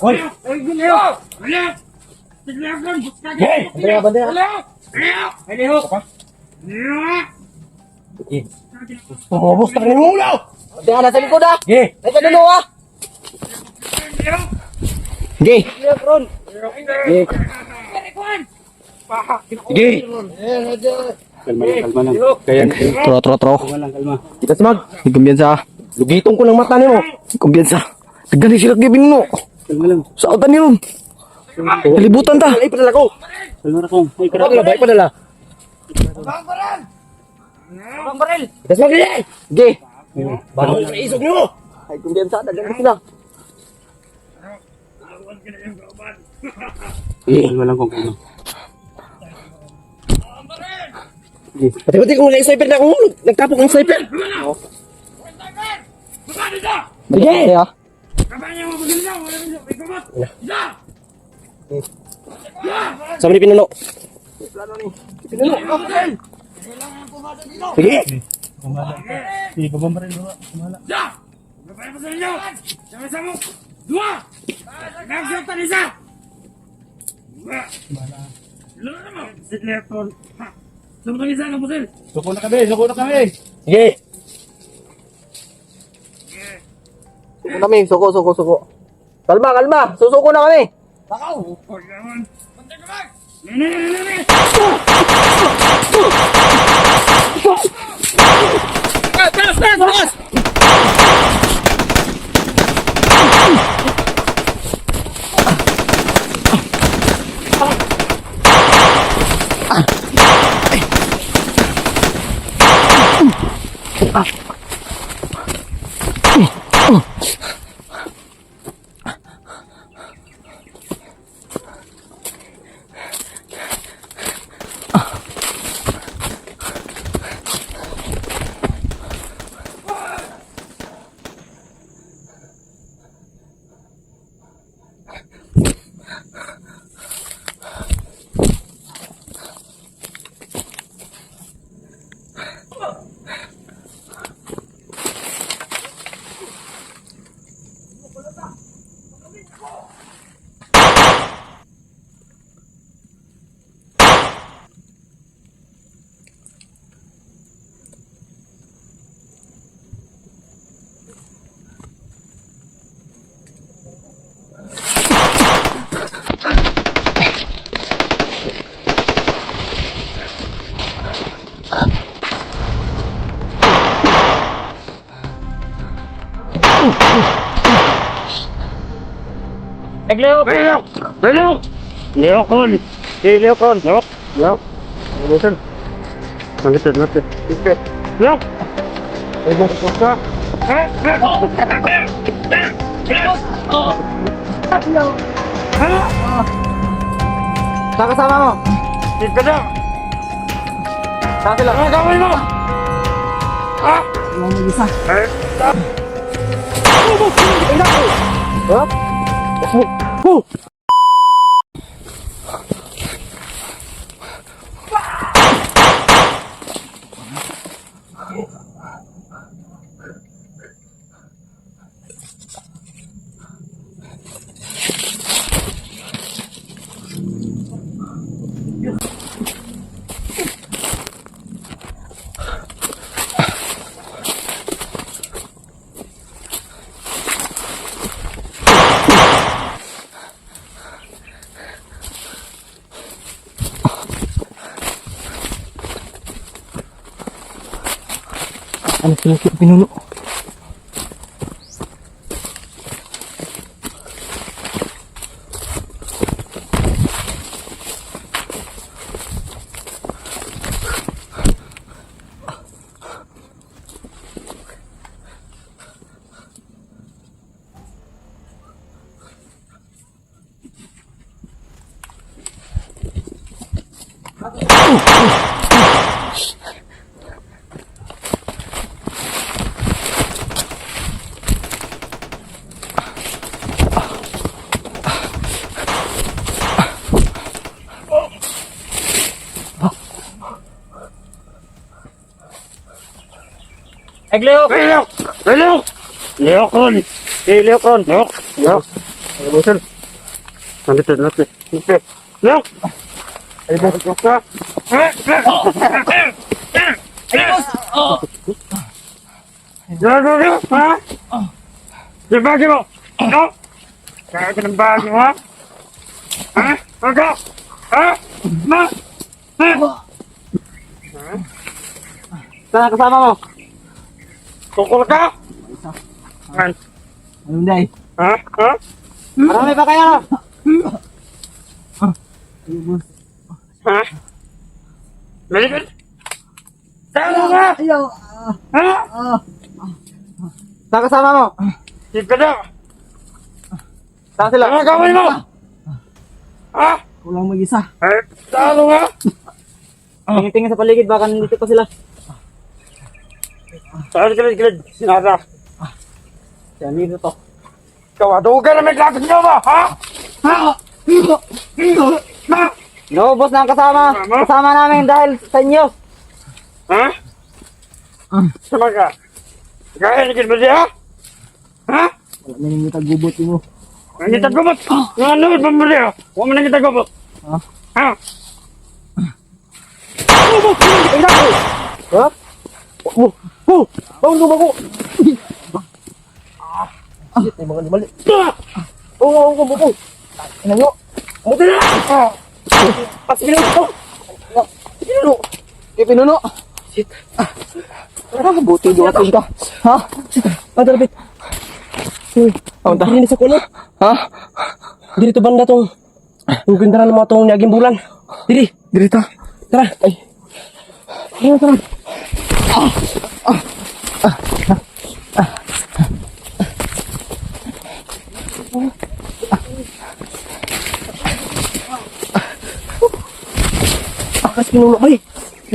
Hoy! Bandera, bandera. Pumubos na rin mo ulo! Bandera na sa likod ah! Ge! Ay ka dulo ah! Ge! Ge! Ge! Kalma lang. Kaya, Tro. kalma lang, kalma. Kita smag. May kumbiyansa. Lugitong ko ng mata ni mo. May kumbiyansa. Nagani sila gibin mo. Kalma lang. Sa utan ni ron. Kalibutan ta. Ay padala ko. Kalma na kong. Ay, Padala ba? Ay padala. Bang baril. Kita smag gini. Ge. Bago na isog niyo. Ay kumbiyansa. Nagani sila. Kalma lang kong. Kalma. Pati-pati kung wala yung sniper na akong hulog. Nagtapok ng sniper. Sige. Ya. Sama ni Pinuno. Sige. Sige, babambarin mo. Kumala. Suko na kami, suko na kami. Sige. Suko kami, suko. Kalma. Susuko na kami. Taas! Leokon. Si Leokon. Leok. Leok. Natin. Leok. Ay, bukos ka. Saan kasama mo? Dito na. Saan sila? Ano gawin mo? Ano mag-isa? Ano sila Pinuno? Leokon. Si Leokon. Leok. Ano sir? Nandito natin. No! Ay, boss, boss ka! Gagawin mo, ha? Yung bagi mo! No! Kaya ka ng bagi mo, ha? Ha? Aga! Ha? Ma! Ha? Saan kasama mo? Tukol ka? Ay. Anong day? Ha? Ha? Marami pa kayo! Ha? Balikan! Saan ka? Ayaw! Ha? Saan kasama mo? Sige na! Saan sila? Ano gawin mo? Ha? Kulang mag-isa. Eh, saan nga? Tingin-tingin sa paligid, baka nandito pa sila. Saan gilid-gilid? Sinara. Yan, dito to. Kawadugan na may lapit niyo ba? Ha? Ha? Ha? Naubos na ang kasama. Mama? Kasama namin dahil sa inyo. Ha? Sama ka? Kaya nagin ba siya? Ha? Wala na yung tagubot mo. Hindi tagubot! Nga ano ba mo siya? Huwag mo nang tagubot. Ha? Ha? Ha? Bawang lumako! Shit, may mga limali. Oo, buko. Ano nyo? Buti na! Pas pinuno! Pinuno! Kaya pinuno! Shit. Buti duwating ka. Ha? Ang talapit. Ang tahini sa kulo. Ha? Dito banda tong yung gindaran ng mga tong niyaging bulan. Dito. Tara. Ay. Tara. Akas pinuno ba eh?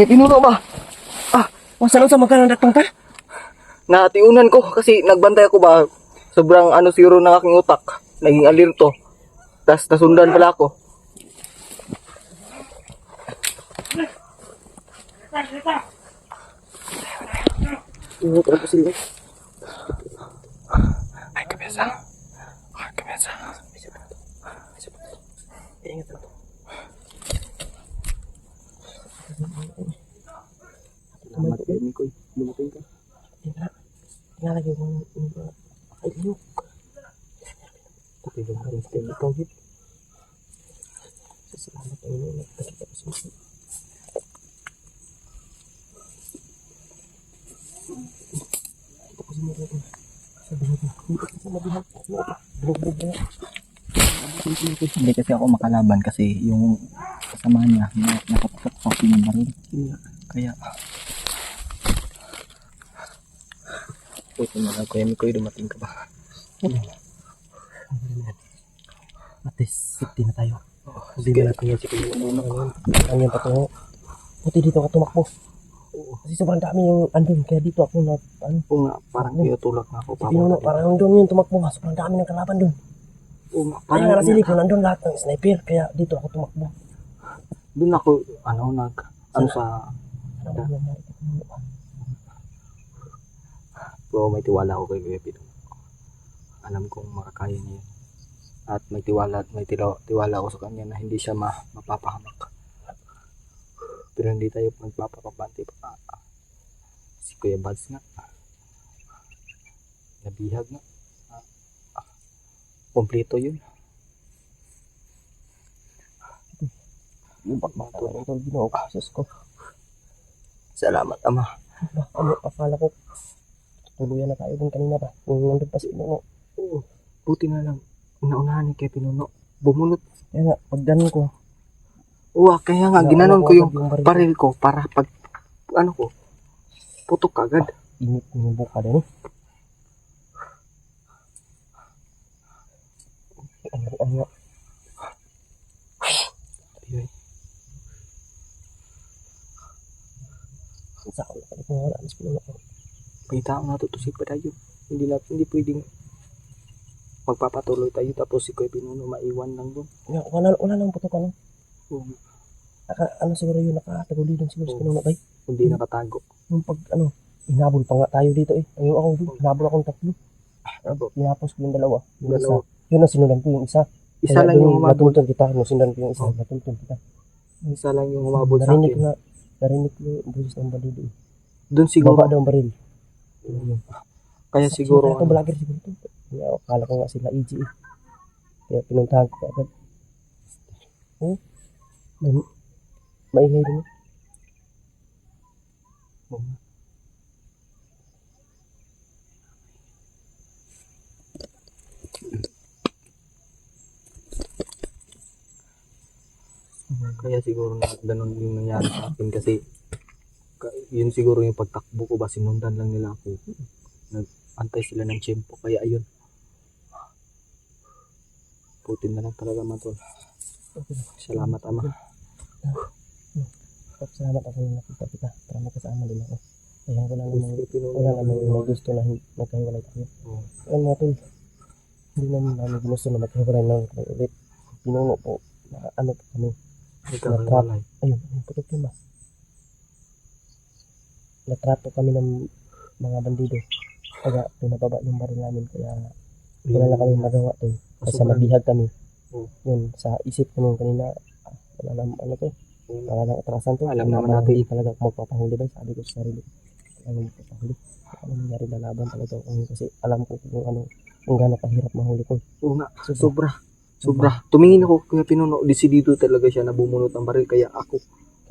Pinuno ba? Masalang sa magkaroon datang ta? Natiunan ko kasi nagbantay ako ba? Sobrang zero ng aking utak. Naging alirto. Tas nasundan pala ako. Inuto ko sila. Ay, kabisa. Ay, kabisa. Ingat ako. Salamat kayo, Mikoy. Lumutin ka. Tinalagay mo ay iyok. Tapi ba rin sa ikaw, Hit? Salamat kayo, nagkakita ko sa mga. Hindi kasi ako makalaban kasi yung kasama niya nakapatok sa ng baril. Kaya puto na lang kuya Mikoy, dumating ka ba? At least safety na tayo. Hindi na natin yan si Kuya ngayon. Ang yung patungo. Buti dito ako tumakbo. Kasi sobrang dami yung andun. Kaya dito ako na Oo nga, parang tinutulak na ako. pinuno. Parang nandun yung tumakbo. Sobrang dami ng kalaban dun. Oo nga, Kaya nga parang nasilip ko nandun lahat ng sniper. Kaya dito ako tumakbo. doon ako, sa, Ano ba nangyari kay Pinuno? pero may tiwala ako kay Kuya Pino. Alam kong makakaya niya yun. At may tiwala ako sa kanya na hindi siya mapapahamak. Pero hindi tayo magpapapabante pa. Si Kuya Bads nga. Nabihag nga. Kompleto yun. Yung pagmatawa ng Ginoo ko. Sus ko. Salamat, Ama. Ano, akala ko tuluyan na tayo dun kanina pa. Kung nandun pa si Pinuno. Oo. Buti na lang. Unaunahan ni kay Pinuno. Bumunot. Kaya nga, pagdanon ko. Oo, kaya nga, ginanon ko yung baril. baril ko para pag, putok agad. Init yung buka din. Ano. Ayun. Sa ako na kung wala mas Pinuno ko. May tao natutusik pa tayo. Hindi pwedeng magpapatuloy tayo tapos si Kuya Pinuno maiwan lang doon. Wala nang putok ano. Oo. Siguro yun, nakataguli doon siguro si Pinuno kay. Hindi nakatago. Yung pag hinabol pa nga tayo dito eh. Ayun ako, hinabol akong tatlo. Tinapos ko yung dalawa. Yung Dalawa. isa, Yun ang sinundan ko yung isa. Isa lang yung humabol. Natuntun kita. Nung sinundan ko yung isa, natuntun kita. Isa lang yung humabol sa Narinig akin. narinig ko yung boses ng balilo. Doon siguro. Baba daw ang baril. Kaya siguro. Ito, vlogger siguro ito. Akala ko nga sila EG eh. Kaya pinuntahan ko agad. Oh, maingay din. Kaya siguro na ganun yung nangyari sa akin kasi yun siguro yung pagtakbo ko ba sinundan lang nila ako. Nag-antay sila ng tiyempo kaya ayun. Putin na lang talaga matol. Salamat ama. Salamat ako na nakita kita. Para makasama din ako. Kaya wala namang may gusto na magkahiwalay tayo. Ayun mga tol. Hindi namin gusto na magkahiwalay na ulit. Pinuno po na ano po kami. Nagkakahiwalay. Ayun, putok yun ba? Natrato kami ng mga bandido. Kaya pinababa yung baril namin. Kaya wala na kami magawa to. Kasi mabihag kami. Yun, sa isip ko nung kanina, wala naman ano to. Wala nang atrasan to. Alam naman natin. Hindi talaga ako magpapahuli ba? Sabi ko sa sarili. Ano magpapahuli? Ano nangyari na laban talaga ako ngayon. Kasi alam ko kung ano, kung gano'n kahirap mahuli ko. Oo nga, sobra. Tumingin ako kaya pinuno, desidido talaga siya na bumunot ng baril kaya ako.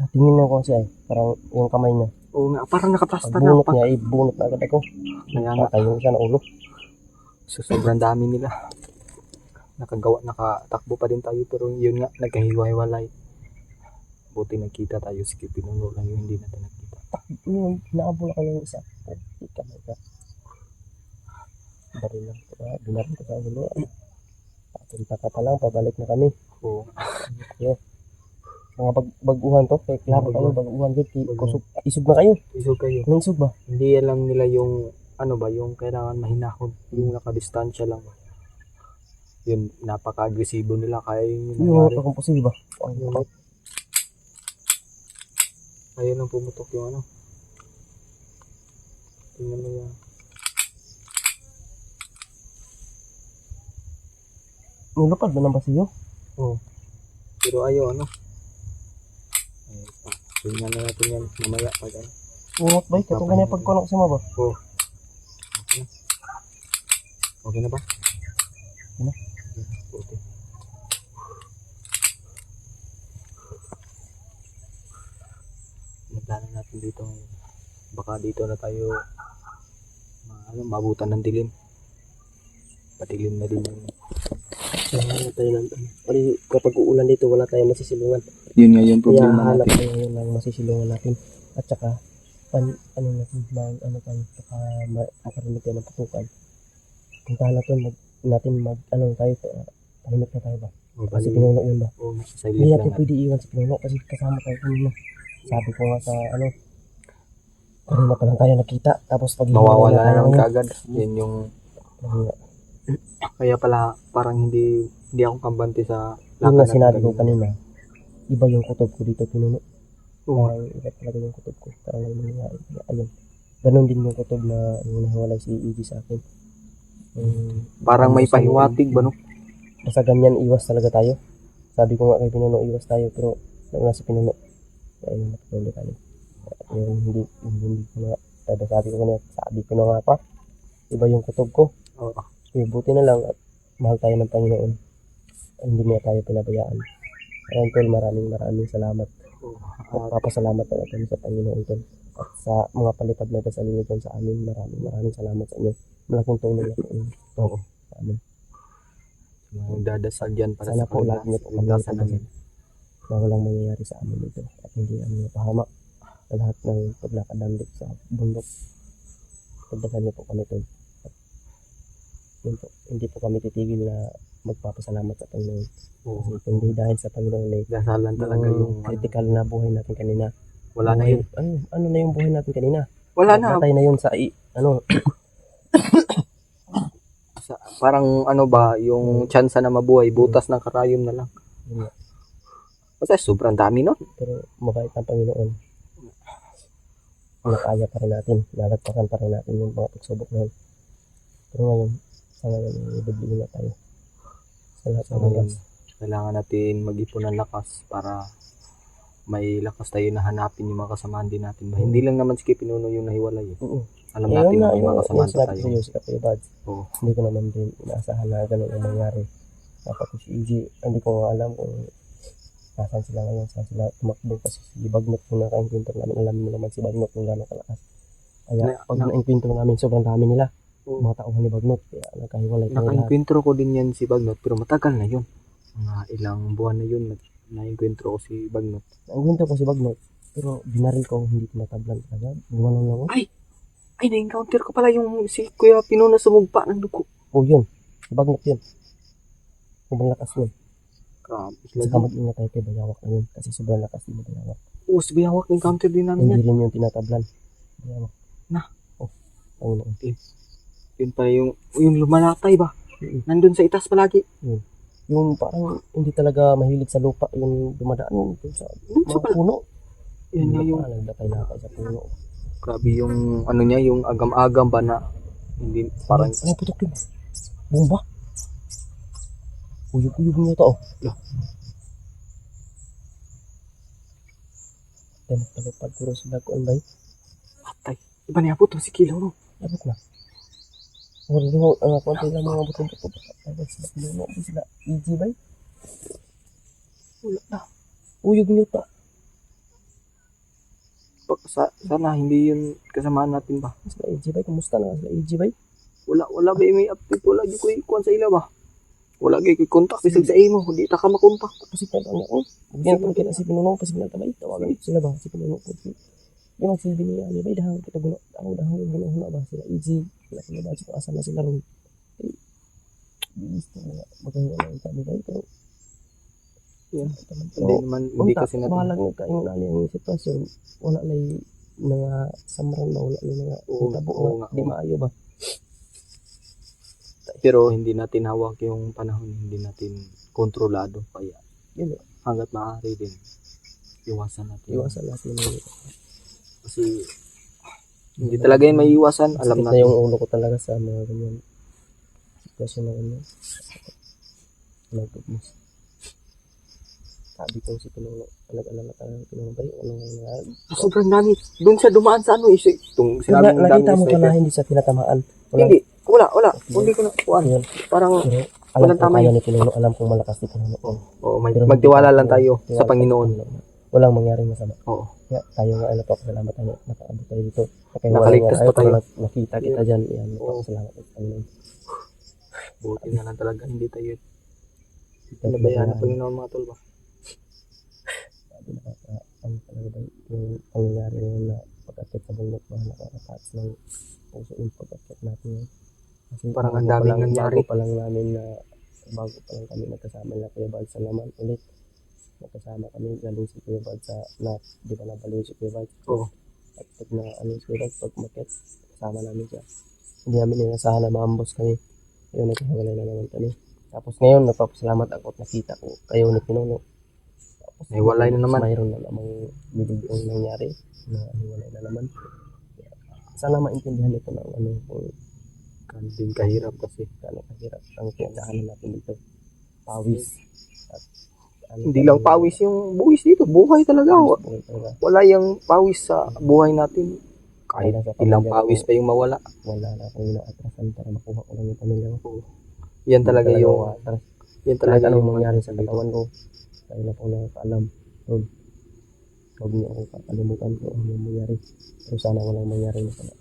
Tingin na ko siya eh. Parang yung kamay niya. Oo nga, parang nakapasta Pag na bunot pa. niya, ibunot na agad ako. Kaya nga, Patay yung siya na ulo. so sobrang dami nila. Nakatakbo pa din tayo pero yun nga, nagkahiwa-hiwalay. Buti nagkita tayo, sige pinuno lang yung hindi natin nakita. Yung naabula ko yung isa. Hindi kamay ka. Baril lang ko. Binarin ko sa ulo. Papunta ka pa lang, pabalik na kami. Oo. Yo. Mga baguhan to, kaya klaro kayo, baguhan dito. Isog na kayo. Isog kayo. Anong isog ba? Hindi alam nila yung, ano ba, yung kailangan mahinahon. Yung nakadistansya lang. Yun, napaka-agresibo nila. Kaya yun yung Yung nangyari. pagkumpusil ba? Yung, ayun ang pumutok yung ano. Tingnan mo yan. Nilupad ba ng basiyo? Oo. Pero ayaw ano. Ayun pa. Tingnan na natin yan mamaya pag ano. Ingat ba? Katong ganyan pagkunak sa mga ba? Oo. Okay na ba? Okay na. Okay. Nagplano natin dito ngayon. Baka dito na tayo mabutan ng dilim. Patilim na din yung Kapag uulan dito, wala tayong masisilungan. yun nga yung Kaya problema hanap natin. tayo ng masisilungan natin. At saka, ano natin, ano tayo, baka makarinig tayo ng putukan. Puntahan natin ano tayo, tahimik na tayo ba? Kasi pinuno yun ba? Oo, Hindi silent lang natin natin. pwede iwan si pinuno kasi kasama tayo kanina. Sabi ko nga sa kanina pa lang tayo nakita. Tapos pag Mawawala na tayo naman ngayon, kagad. Yan yung ayun, kaya pala parang hindi ako kambante sa yun nga natin sinabi ko kanina, iba yung kutob ko dito pinuno. Oo. Parang iba talaga yung kutob ko. Parang may nangyayari. Ayun. Ganon din yung kutob na yung nahiwalay si Iggy sa akin. Parang may pahiwatig ba no? Basta ganyan, iwas talaga tayo. Sabi ko nga kay Pinuno, iwas tayo. Pero nung nasa Pinuno, ayun, natuloy tayo. Yung hindi ko na, sabi ko na nga pa, iba yung kutob ko. Oo. Buti na lang at mahal tayo ng Panginoon. Hindi na tayo pinabayaan. Ayun tol, maraming salamat. At papasalamat na natin sa Panginoon tol. At sa mga palipad na dasal niyo dyan sa amin, maraming salamat sa inyo. Malaking tulong na po yun. Oo. Sa amin. Yung dadasal dyan para Sana sa po lahat niyo po kami ligtasan namin. na walang mangyayari sa amin dito. At hindi kami napahamak sa lahat ng paglakad namin sa bundok. Pagdasal niyo po kami tol. Yun po, hindi po kami titigil na magpapasalamat sa Panginoon. Oo. Kasi hindi dahil sa Panginoon ay Dasalan talaga yung critical na buhay natin kanina. wala na yun. Ano na yung buhay natin kanina? Wala na. Patay na yun sa Parang ano ba, yung tsansa na mabuhay, butas ng karayom na lang. yun nga. Kasi sobrang dami nun. Pero mabait ang Panginoon. Nakaya pa rin natin. Nalagpasan pa rin natin yung mga pagsubok na yun. Pero ngayon, sa ngayon, ibibigin na tayo. Sa lahat ng So, oras. kailangan natin mag-ipon ng lakas para may lakas tayo na hanapin yung mga kasamahan din natin ba. Hindi lang naman si Pinuno yung nahiwalay eh. Oo. Alam natin na may mga kasamahan pa sinabi tayo. ko sa'yo, si Kapay Buds. Oo. Hindi ko naman din inaasahan na ganun ang mangyari. Tapos si EG, hindi ko nga alam kung nasaan sila ngayon, saan sila tumakbo kasi si Bagnot yung naka-encounter namin. Alam mo naman si Bagnot yung gano'ng kalakas. Kaya pag na-encounter namin, sobrang dami nila. Oo. Mga tauhan ni Bagnot, kaya nagkahiwalay kami lahat. Naka-encuentro ko din yan si Bagnot pero matagal na yun. Mga ilang buwan na yun na-encuentro ko si Bagnot. Na-encounter ko si Bagnot, pero binaril ko hindi tinatablan talaga. Gumanon lang ako. Ay, na-encounter ko pala yung si Kuya Pinuno sumugpa ng dugo. Oh, yun. Si Bagnot yun. Sobrang lakas yun. Grabe. Saka mag-ingat tayo kay Bayawak na yun kasi sobrang lakas din ni Bayawak. Oo, si Bayawak encounter din namin Hindi yan. rin yung tinatablan. Bayawak. Na? Oh, ayun. Yun pala yung lumalatay ba? Nandun sa itas palagi. Yung parang hindi talaga mahilig sa lupa, yung dumadaan yung sa mga puno. Yan nga yung Nagdakay-lakay sa puno. grabe yung ano niya, yung agam-agam ba na hindi parang Ano putok yun? Bomba? Uyog-uyog niya ito, oh. Lah. Then, palupad puro sila ko, bay. patay. Iba niya po to si Kilo no. Dapat na. Wala nyo, ang konti lang mga buto-buto. Dapat sila pinuno. Di sila easy, bay. Wala na. Uyog niyo ito. Sana hindi yun kasamaan natin ba? Sila easy, bay. Kumusta na sila easy, bay? Wala ba may update, wala gyud ko ikuan sa ila ba? Wala gyud ko contact bisag sa imo, hindi ta ka makontak. Kasi pa lang ako. Hindi na kung kita si pinuno kasi pinagtabay. Tawagan sila ba? Si pinuno ko. Yung magsilbi niya, ali, bay, dahang kita gulo. Ako dahang yung ginuhuna ba? Sila easy. Sila sila ba? Sila asan na sila ron. Eh, bilis na mga magkahiwala yung sabi, bay. Pero, Yan. pero, Hindi naman hindi kasi natin. Mahalag nagkaingon na yung sitwasyon. Wala na yung mga samran ba? Wala na yung mga Oo, tabo oo nga. nga, Di oo. maayo ba? Pero hindi natin hawak yung panahon, hindi natin kontrolado kaya Yun, hangga't maaari din iwasan natin. iwasan natin yung Kasi hindi talaga yan may iwasan, alam sakit na natin. yung ulo ko talaga sa mga ganyan sitwasyon na ganyan. Nagtugmos. Sabi ko si Pinuno, nag-alala ka ng Pinuno ba yun? Sobrang dami. Doon siya dumaan sa ano, itong sinabi ng dami Nakita mo pa sniper. na hindi siya tinatamaan. Wala. Hindi, wala. Hindi ko na, kuhan. Yun. Parang, Pero alam walang kung tama kaya yun. ni Pinuno, alam kung malakas ni Pinuno. Pero magtiwala hindi lang tayo- tayo tiwala sa Panginoon. Walang mangyaring masama. Oo. Kaya tayo nga, nagpapasalamat tayo, nakaabot tayo dito. Nakaligtas pa tayo. Nakita kita dyan, yan, nagpapasalamat tayo sa Panginoon. Buti na lang talaga, hindi tayo pinabayaan ng Panginoon mga tol ba? Sabi ang talaga ba yung pangyayari ngayon na pag-akit sa bundok ba, nakakataas ng puso yung pag-akit natin ngayon. Kasi Parang ang daming nangyari. Bago pa lang namin na, bago pa lang kami nagkasama na Kuya Bal sa naman ulit. Nagkasama kami, galing si Kuya Bal sa, di ba nabaliw si Kuya Bal? Oo. At pag na, si Kuya Bal, pag makit, kasama namin siya. Hindi namin inasahan na maambos kami. Ayun, nagkahiwalay na naman kami. Tapos ngayon, nagpapasalamat ako at nakita ko kayo ni Pinuno. Tapos Nahiwalay na naman. Mayroon na namang bibigong nangyari na hiwalay na naman. Sana maintindihan ito ng ano, kung Din kahirap kasi. gaano kahirap ang pinagdaanan natin dito. Pawis. At, Hindi lang pawis yung buwis dito, buhay talaga. buhay talaga. Wala yung pawis sa buhay natin. Kahit Wala sa ilang pamilya pawis ko. pa yung mawala. Wala na akong inaatrasan para makuha ko lang yung pamilya ko. Yan talaga Hindi yung, atras. yan Talaga talaga anong yung mangyari sa katawan ko. Kaya na po nakakaalam. Huwag niyo ako kakalimutan ko ang mangyari. Pero sana walang mangyari na sana.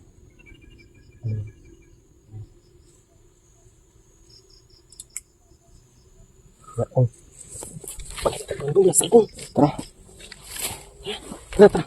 Pakita ko yung bulas ako. Tara. Tara.